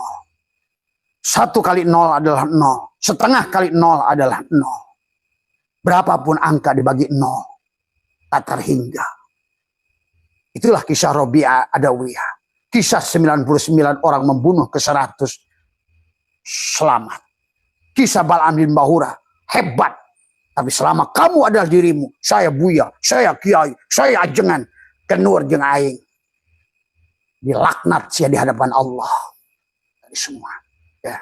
A: 1 kali 0 adalah 0. Setengah kali 0 adalah 0. Berapapun angka dibagi 0. Tak terhingga. Itulah kisah Robi'ah Adawiyah. Kisah 99 orang membunuh ke 100. Selamat. Kisah Bal'am bin Bahura hebat. Tapi selama kamu adalah dirimu, saya Buya, saya Kiai, saya Ajengan, kenur jeung aing. Dilaknat sia di hadapan Allah. Dari semua. Ya.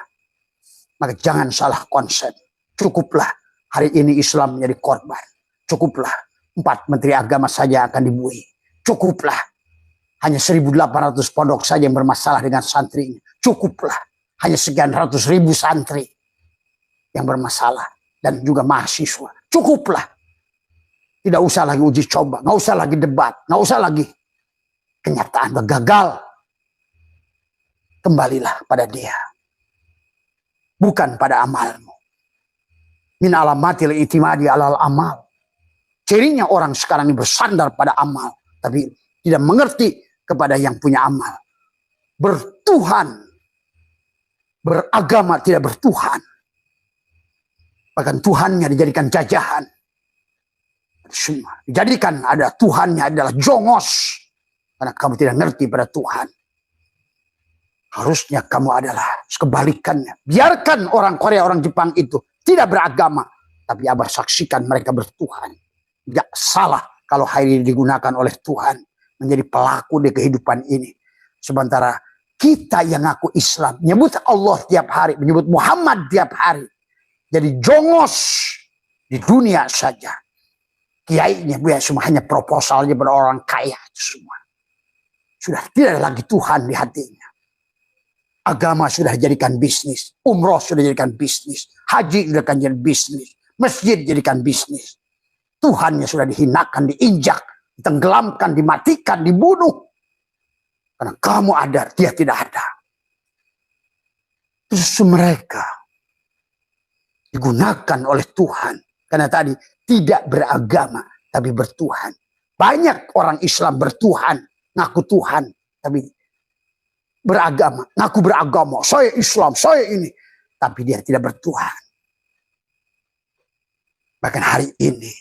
A: Maka jangan salah konsep. Cukuplah hari ini Islam menjadi korban. Cukuplah 4 menteri agama saja akan dibuih. Cukuplah hanya 1.800 pondok saja yang bermasalah dengan santrinya. Cukuplah hanya sekian ratus ribu santri yang bermasalah dan juga mahasiswa. Cukuplah. Tidak usah lagi uji coba, nggak usah lagi debat, nggak usah lagi kenyataan gagal. Kembalilah pada Dia, bukan pada amalmu. Min alamatil itimadi alal amal. Cirinya orang sekarang ini bersandar pada amal, tapi tidak mengerti kepada yang punya amal. Bertuhan, beragama tidak bertuhan. Bahkan Tuhannya dijadikan jajahan. Semua dijadikan ada Tuhannya adalah jongos. Karena kamu tidak ngerti pada Tuhan. Harusnya kamu adalah kebalikannya. Biarkan orang Korea, orang Jepang itu tidak beragama. Tapi Abah saksikan mereka bertuhan. Tidak salah kalau hari ini digunakan oleh Tuhan. Menjadi pelaku di kehidupan ini. Sementara kita yang ngaku Islam. Menyebut Allah tiap hari. Menyebut Muhammad tiap hari. Jadi jongos di dunia saja. Kiainya semua hanya proposal aja pada orang kaya semua. Sudah tidak ada lagi Tuhan di hatinya. Agama sudah dijadikan bisnis. Umroh sudah dijadikan bisnis. Haji sudah dijadikan bisnis. Masjid dijadikan bisnis. Tuhannya sudah dihinakan, diinjak, ditenggelamkan, dimatikan, dibunuh. Karena kamu ada, dia tidak ada. Terus mereka digunakan oleh Tuhan. Karena tadi tidak beragama, tapi bertuhan. Banyak orang Islam bertuhan, ngaku Tuhan, tapi beragama, ngaku beragama. Saya Islam, saya ini. Tapi dia tidak bertuhan. Bahkan hari ini,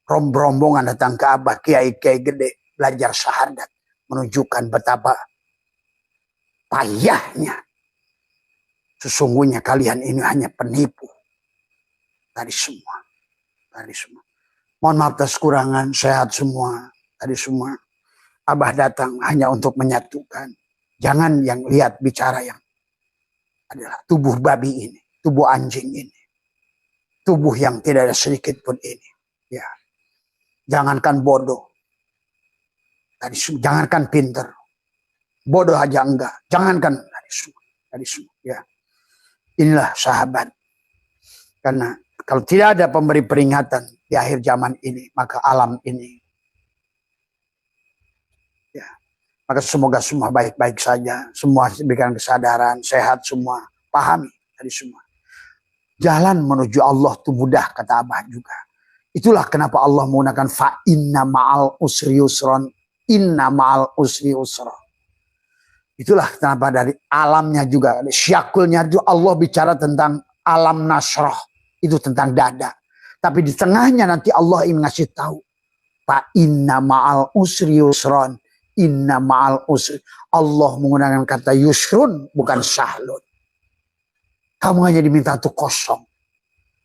A: rombongan datang ke Abah, kiai-kiai gede, belajar syahadat. Menunjukkan betapa payahnya. Sesungguhnya kalian ini hanya penipu. Tadi semua. Mohon maaf atas kekurangan, sehat semua. Tadi semua. Abah datang hanya untuk menyatukan. Jangan yang lihat bicara yang adalah tubuh babi ini. Tubuh anjing ini. Tubuh yang tidak ada sedikit pun ini. Ya. Jangankan bodoh. Tadi semua. Jangankan pinter. Bodoh aja enggak. Jangankan tadi semua. Ya. Inilah sahabat. Karena kalau tidak ada pemberi peringatan di akhir zaman ini, maka alam ini, ya, maka semoga semua baik-baik saja, semua diberikan kesadaran, sehat semua, pahami tadi semua. Jalan menuju Allah itu mudah, kata Abah juga. Itulah kenapa Allah menggunakan fa inna ma'al usri yusron, inna ma'al usri yusron. Itulah kenapa dari alamnya juga, syakulnya juga Allah bicara tentang alam nasroh. Itu tentang dada. Tapi di tengahnya nanti Allah ingin ngasih tahu. Fa inna ma'al usri yusron. Inna ma'al usri. Allah menggunakan kata yusrun, bukan sahlun. Kamu hanya diminta untuk kosong.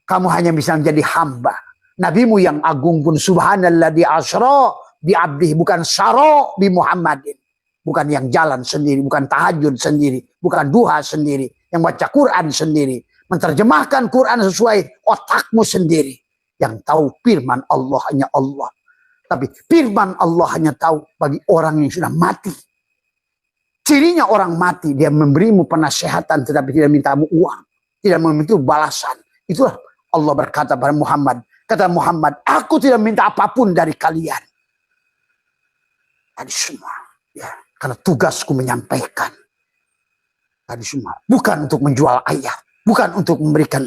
A: Kamu hanya bisa menjadi hamba. Nabimu yang agung pun subhanalladzi asra bi abdihi, bukan syara bi Muhammadin. Bukan yang jalan sendiri, bukan tahajud sendiri, bukan duha sendiri, yang baca Quran sendiri. Menerjemahkan Quran sesuai otakmu sendiri. Yang tahu firman Allah hanya Allah. Tapi firman Allah hanya tahu bagi orang yang sudah mati. Cirinya orang mati, dia memberimu penasehatan tetapi tidak mintamu uang. Tidak meminta balasan. Itulah Allah berkata pada Muhammad. Kata Muhammad, aku tidak minta apapun dari kalian. Tadi semua. Ya, karena tugasku menyampaikan. Tadi semua. Bukan untuk menjual ayat. Bukan untuk memberikan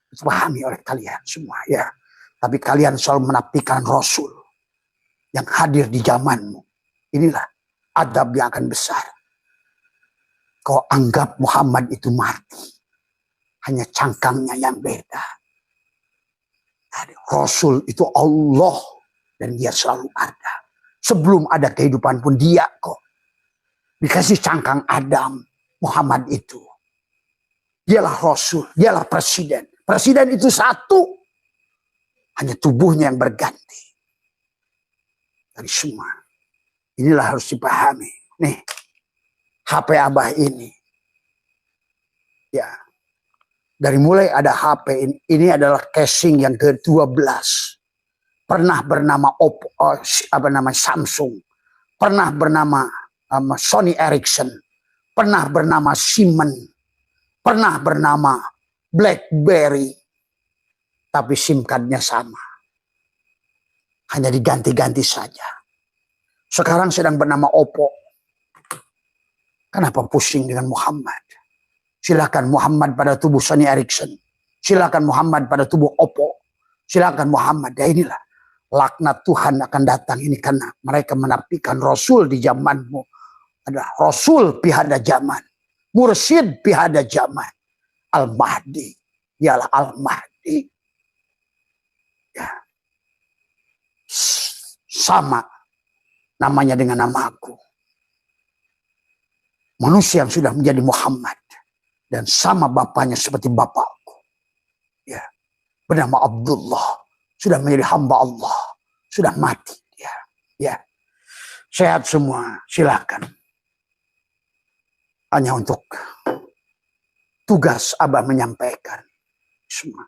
A: dipahami oleh kalian semua, ya. Tapi kalian selalu menafikan Rasul yang hadir di zamanmu. Inilah adab yang akan besar. Kau anggap Muhammad itu mati. Hanya cangkangnya yang beda. Rasul itu Allah. Dan dia selalu ada. Sebelum ada kehidupan pun dia kok. Dikasih cangkang Adam, Muhammad itu. Dialah Rasul, dialah Presiden. Presiden itu satu. Hanya tubuhnya yang berganti. Dari semua. Inilah harus dipahami. Nih, HP Abah ini. Ya. Dari mulai ada HP ini. Ini adalah casing yang ke-12. Pernah bernama Samsung. Pernah bernama Sony Ericsson. Pernah bernama Siemens. Pernah bernama BlackBerry. Tapi SIM cardnya sama. Hanya diganti-ganti saja. Sekarang sedang bernama Oppo. Kenapa pusing dengan Muhammad? Silakan Muhammad pada tubuh Sony Ericsson. Silakan Muhammad pada tubuh Oppo. Silakan Muhammad. Ya inilah. Laknat Tuhan akan datang ini karena mereka menafikan Rasul di zamanmu. Ada Rasul pihada zaman. Mursyid pihada zaman. Al-Mahdi. Ialah Al-Mahdi. Ya. Sama namanya dengan namaku. Manusia yang sudah menjadi Muhammad. Dan sama bapaknya seperti bapakku. Ya. Bernama Abdullah. Sudah menjadi hamba Allah. Sudah mati. Ya. Ya. Sehat semua. Silakan. Hanya untuk tugas Abah menyampaikan semua.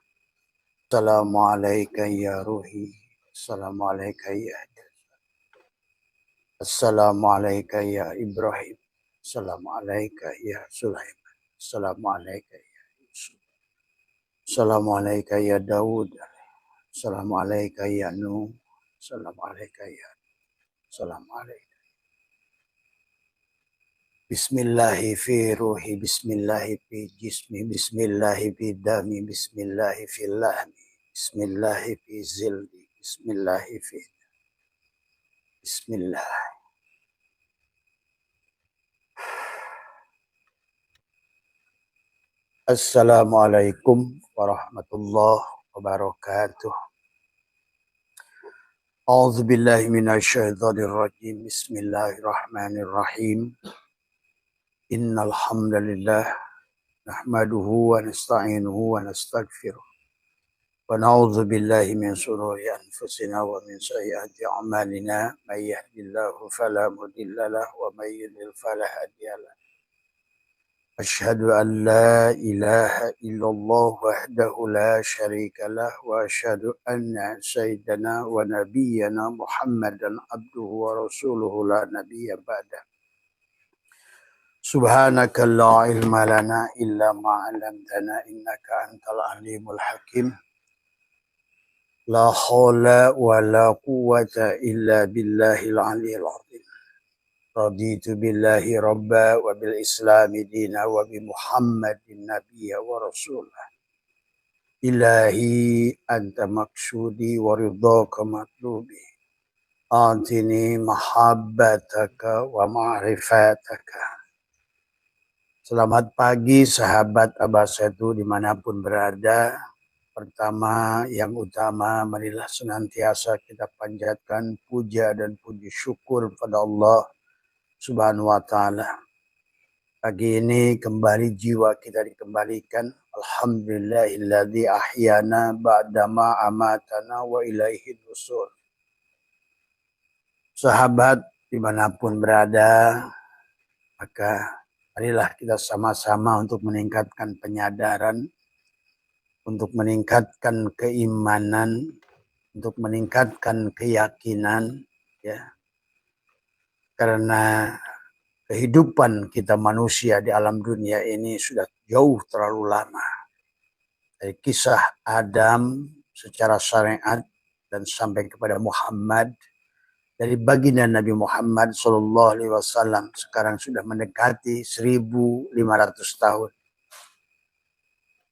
A: Assalamualaikum ya ruhi. Assalamualaikum ya Assalamualaikum ya Ibrahim. Assalamualaikum ya Sulaiman. Assalamualaikum ya Yusuf. Assalamualaikum ya Daud. Assalamualaikum ya Nuh. Assalamualaikum ya Assalamualaikum. Bismillahi fi ruhi, bismillahi fi jismi, bismillahi fi dami, bismillahi fi lahmi, bismillahi fi zildi, bismillahi fi bismillah. Assalamualaikum warahmatullahi wabarakatuh. A'udzu billahi minasyaitonir rajim. Bismillahirrahmanirrahim. Innal hamdalillah nahmaduhu wa nasta'inuhu wa nastaghfiruh. Wa na'udzu billahi min shururi anfusina wa min sayyiati a'malina. May yahdihillahu fala mudilla lahu wa may yudlil fala hadiya lahu. Asyhadu an la ilaha illallah wahdahu la syarika lah wa asyhadu anna sayyidana wa nabiyyana Muhammadan abduhu wa rasuluhu la nabiyya ba'da. Subhanaka la ilma lana illa ma 'allamtana innaka antal alimul hakim. La haula wa la quwwata illa billahil aliyyil azim. Raditu billahi rabba wa bil islami dina wa bi Muhammadin nabiyya wa rasulah. Ilahi anta maksudi wa ridhaka matlubi. Antini mahabbataka wa ma'rifataka. Selamat pagi sahabat Abasatu dimanapun berada. Pertama yang utama marilah senantiasa kita panjatkan puja dan puji syukur pada Allah Subhanahu wa ta'ala. Pagi ini kembali jiwa kita dikembalikan. Alhamdulillahilladzi ahyana ba'dama amatana wa ilaihi nusur. Sahabat dimanapun berada, maka marilah kita sama-sama untuk meningkatkan penyadaran, untuk meningkatkan keimanan, untuk meningkatkan keyakinan, ya. Karena kehidupan kita manusia di alam dunia ini sudah jauh terlalu lama. Dari kisah Adam secara syariat dan sampai kepada Muhammad, dari baginda Nabi Muhammad SAW sekarang sudah mendekati 1.500 tahun.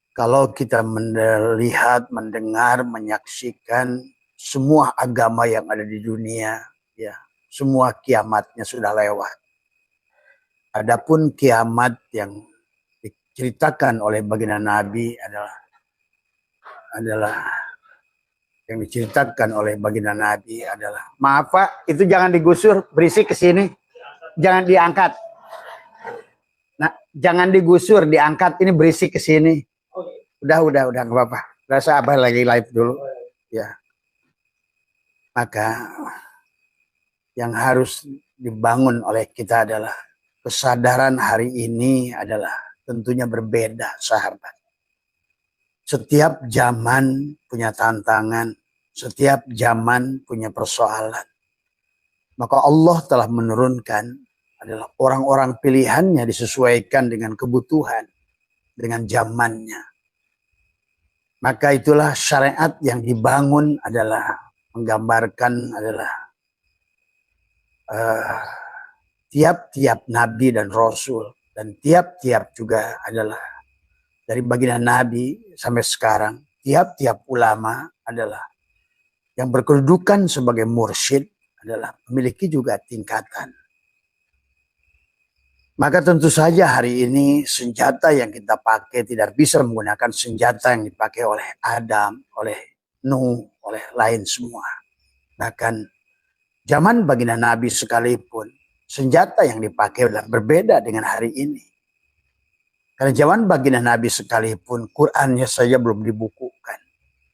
A: Kalau kita melihat, mendengar, menyaksikan semua agama yang ada di dunia, ya, semua kiamatnya sudah lewat. Adapun kiamat yang diceritakan oleh baginda Nabi adalah yang diceritakan oleh baginda Nabi adalah, maaf Pak, itu jangan digusur, berisik ke sini. Jangan diangkat. Nah, jangan digusur, diangkat, ini berisik ke sini. Udah enggak apa-apa. Rasa Abah lagi live dulu. Ya. Maka yang harus dibangun oleh kita adalah kesadaran hari ini adalah tentunya berbeda, sahabat. Setiap zaman punya tantangan, setiap zaman punya persoalan. Maka Allah telah menurunkan adalah orang-orang pilihannya disesuaikan dengan kebutuhan, dengan zamannya. Maka itulah syariat yang dibangun adalah menggambarkan adalah tiap-tiap nabi dan rasul, dan tiap-tiap juga adalah dari baginda Nabi sampai sekarang, tiap-tiap ulama adalah yang berkedudukan sebagai mursyid adalah memiliki juga tingkatan. Maka tentu saja hari ini senjata yang kita pakai tidak bisa menggunakan senjata yang dipakai oleh Adam, oleh Nuh, oleh lain semua. Bahkan zaman baginda Nabi sekalipun, senjata yang dipakai adalah berbeda dengan hari ini. Karena zaman baginda Nabi sekalipun, Qur'annya saja belum dibukukan.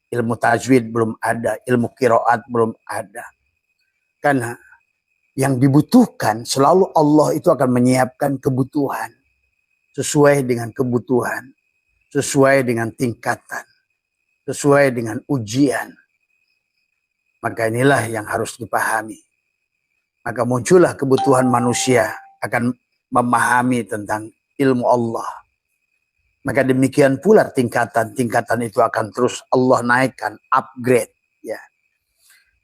A: Ilmu tajwid belum ada, ilmu qiraat belum ada. Karena yang dibutuhkan selalu Allah itu akan menyiapkan kebutuhan. Sesuai dengan kebutuhan, sesuai dengan tingkatan, sesuai dengan ujian. Maka inilah yang harus dipahami. Maka muncullah kebutuhan manusia akan memahami tentang ilmu Allah. Maka demikian pula tingkatan-tingkatan itu akan terus Allah naikkan, upgrade, ya.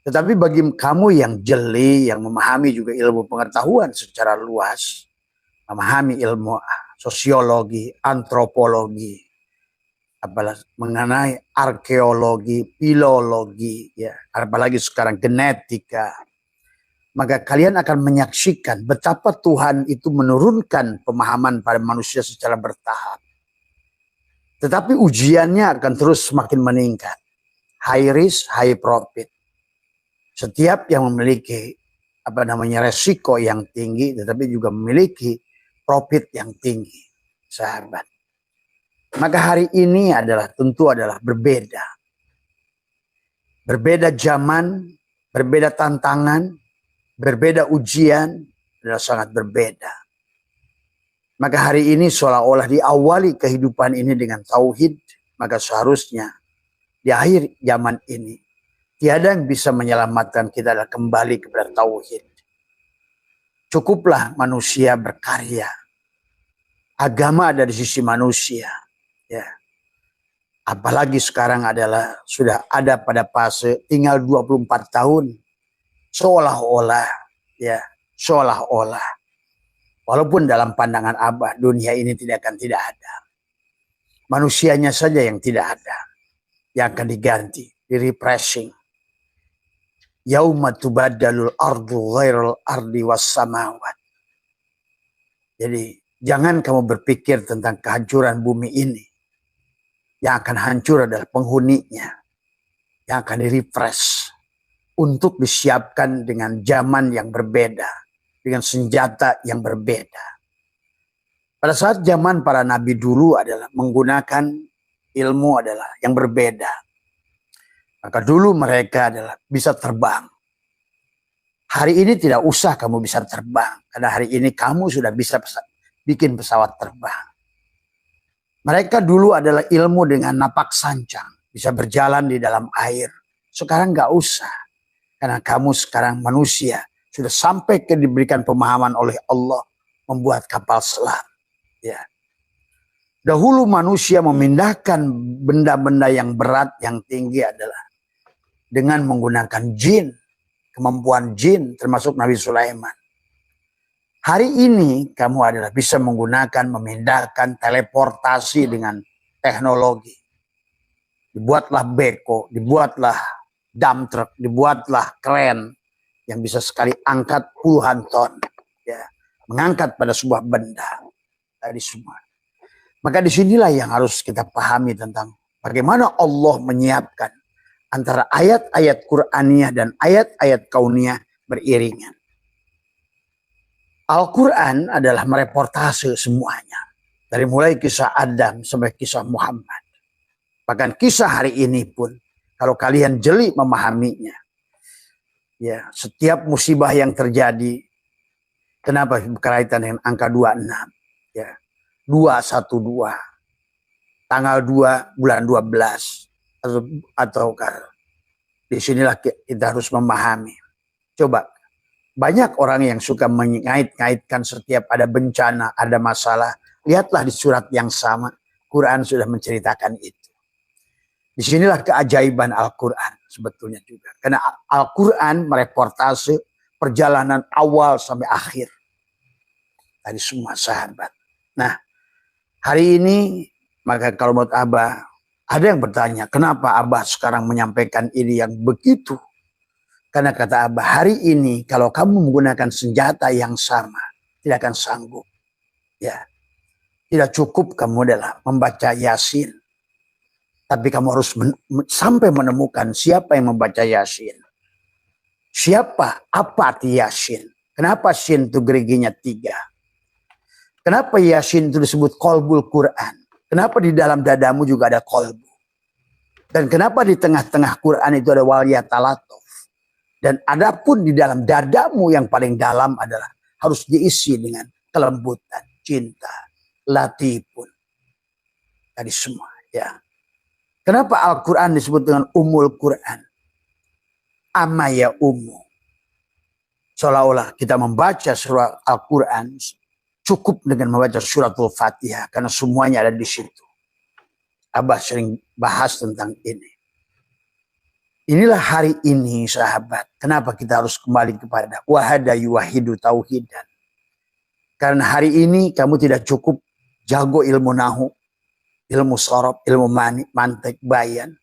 A: Tetapi bagi kamu yang jeli, yang memahami juga ilmu pengetahuan secara luas, memahami ilmu sosiologi, antropologi, apalagi mengenai arkeologi, filologi, ya, apalagi sekarang genetika, maka kalian akan menyaksikan betapa Tuhan itu menurunkan pemahaman pada manusia secara bertahap. Tetapi ujiannya akan terus semakin meningkat. High risk, high profit. Setiap yang memiliki resiko yang tinggi, tetapi juga memiliki profit yang tinggi, sahabat. Maka hari ini tentu adalah berbeda. Berbeda zaman, berbeda tantangan, berbeda ujian, adalah sangat berbeda. Maka hari ini seolah-olah diawali kehidupan ini dengan tauhid, maka seharusnya di akhir zaman ini tiada yang bisa menyelamatkan kita adalah kembali kepada tauhid. Cukuplah manusia berkarya. Agama ada di sisi manusia, ya. Apalagi sekarang sudah ada pada fase tinggal 24 tahun. Seolah-olah walaupun dalam pandangan Abah dunia ini tidak ada. Manusianya saja yang tidak ada, yang akan diganti, di-refreshing. Yauma tubaddalul ardu ghairal ardi was samawat. Jadi jangan kamu berpikir tentang kehancuran bumi ini. Yang akan hancur adalah penghuninya, yang akan di-refresh untuk disiapkan dengan zaman yang berbeda, dengan senjata yang berbeda. Pada saat zaman para nabi dulu adalah menggunakan ilmu yang berbeda. Maka dulu mereka bisa terbang. Hari ini tidak usah kamu bisa terbang. Karena hari ini kamu sudah bisa bikin pesawat terbang. Mereka dulu ilmu dengan napak sancang. Bisa berjalan di dalam air. Sekarang nggak usah. Karena kamu sekarang manusia. Sudah sampai diberikan pemahaman oleh Allah. Membuat kapal selam. Ya. Dahulu manusia memindahkan benda-benda yang berat, yang tinggi dengan menggunakan jin. Kemampuan jin termasuk Nabi Sulaiman. Hari ini kamu bisa memindahkan teleportasi dengan teknologi. Dibuatlah beko, dibuatlah dump truck, dibuatlah kren yang bisa sekali angkat puluhan ton. Ya, mengangkat pada sebuah benda. Tadi semua. Maka disinilah yang harus kita pahami tentang bagaimana Allah menyiapkan antara ayat-ayat Qur'aniyah dan ayat-ayat kauniyah beriringan. Al-Quran adalah mereportase semuanya. Dari mulai kisah Adam sampai kisah Muhammad. Bahkan kisah hari ini pun, kalau kalian jeli memahaminya, ya, setiap musibah yang terjadi, kenapa berkaitan dengan angka 26? Ya, 212, tanggal 2 bulan 12, atau disinilah kita harus memahami. Coba. Banyak orang yang suka mengait-ngaitkan setiap ada bencana, ada masalah. Lihatlah di surat yang sama, Quran sudah menceritakan itu. Disinilah keajaiban Al-Quran sebetulnya juga. Karena Al-Quran mereportase perjalanan awal sampai akhir. Tadi semua sahabat. Nah, hari ini, maka kalau menurut Abah, ada yang bertanya, kenapa Abah sekarang menyampaikan ini yang begitu? Karena kata Abah, hari ini kalau kamu menggunakan senjata yang sama, tidak akan sanggup. Ya, tidak cukup kamu membaca Yasin. Tapi kamu harus sampai menemukan siapa yang membaca Yasin. Siapa, apa arti Yasin? Kenapa Sin itu geriginya 3? Kenapa Yasin itu disebut kolbul Quran? Kenapa di dalam dadamu juga ada kolbu? Dan kenapa di tengah-tengah Quran itu ada waliyatalatuf? Dan adapun di dalam dadamu yang paling dalam harus diisi dengan kelembutan, cinta, latifun. Tadi semua, ya. Kenapa Al-Quran disebut dengan Ummul Quran? Amma ya ummu. Seolah-olah kita membaca surah Al-Quran cukup dengan membaca suratul Fatihah karena semuanya ada di situ. Abah sering bahas tentang ini. Inilah hari ini sahabat. Kenapa kita harus kembali kepada wahada yuwahidu tauhidan. Karena hari ini kamu tidak cukup jago ilmu nahu, ilmu sorob, ilmu mantek, bayan.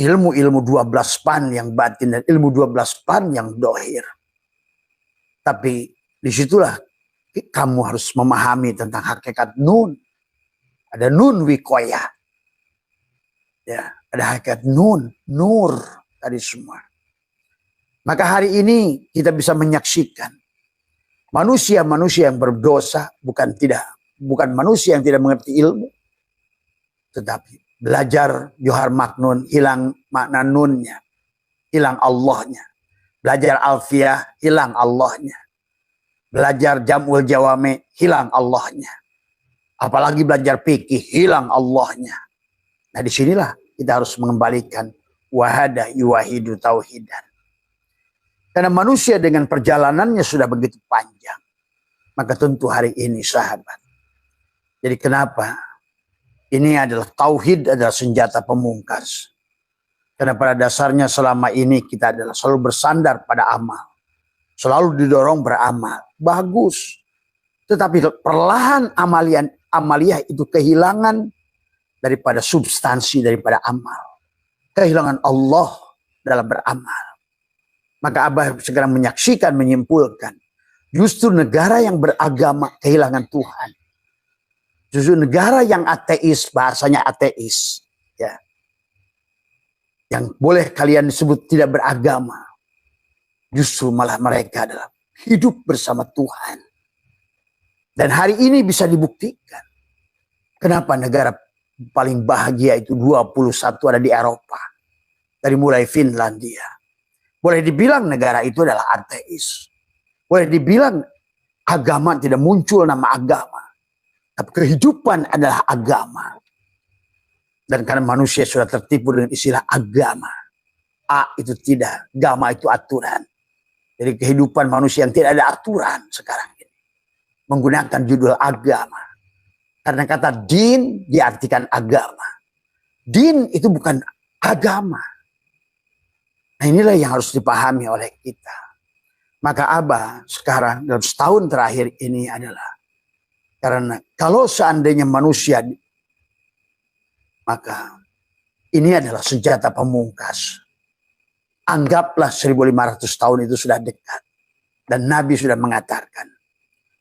A: Ilmu-ilmu 12 pan yang batin dan ilmu 12 pan yang dohir. Tapi disitulah kamu harus memahami tentang hakikat nun. Ada nun wikoya. Ya, ada hakikat nun, nur tadi semua. Maka hari ini kita bisa menyaksikan manusia-manusia yang berdosa bukan manusia yang tidak mengerti ilmu, tetapi belajar Johar Maknun hilang makna nunnya, hilang Allahnya. Belajar alfiyah hilang Allahnya. Belajar jamul jawame hilang Allahnya. Apalagi belajar fikih hilang Allahnya. Nah disinilah kita harus mengembalikan wahada yuwahidu tauhidan. Karena manusia dengan perjalanannya sudah begitu panjang. Maka tentu hari ini sahabat. Jadi kenapa? Ini adalah tauhid, adalah senjata pemungkas. Karena pada dasarnya selama ini kita adalah selalu bersandar pada amal. Selalu didorong beramal. Bagus. Tetapi perlahan amaliyah itu kehilangan daripada substansi daripada amal. Kehilangan Allah dalam beramal. Maka Abah segera menyaksikan, menyimpulkan. Justru negara yang beragama kehilangan Tuhan. Justru negara yang ateis, bahasanya ateis. Ya. Yang boleh kalian disebut tidak beragama. Justru malah mereka adalah hidup bersama Tuhan. Dan hari ini bisa dibuktikan. Kenapa negara paling bahagia itu 21 ada di Eropa. Dari mulai Finlandia. Boleh dibilang negara itu adalah ateis. Boleh dibilang agama tidak muncul nama agama. Tapi kehidupan adalah agama. Dan karena manusia sudah tertipu dengan istilah agama. A itu tidak, agama itu aturan. Jadi kehidupan manusia yang tidak ada aturan sekarang ini. Menggunakan judul agama. Karena kata din diartikan agama. Din itu bukan agama. Nah inilah yang harus dipahami oleh kita. Maka Abah sekarang dalam setahun terakhir ini adalah. Karena kalau seandainya manusia. Maka ini adalah senjata pemungkas. Anggaplah 1500 tahun itu sudah dekat. Dan Nabi sudah mengatakan.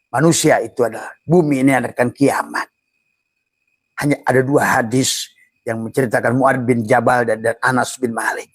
A: Manusia itu adalah. Bumi ini akan kiamat. Hanya ada 2 hadis. Yang menceritakan Mu'ad bin Jabal dan Anas bin Malik.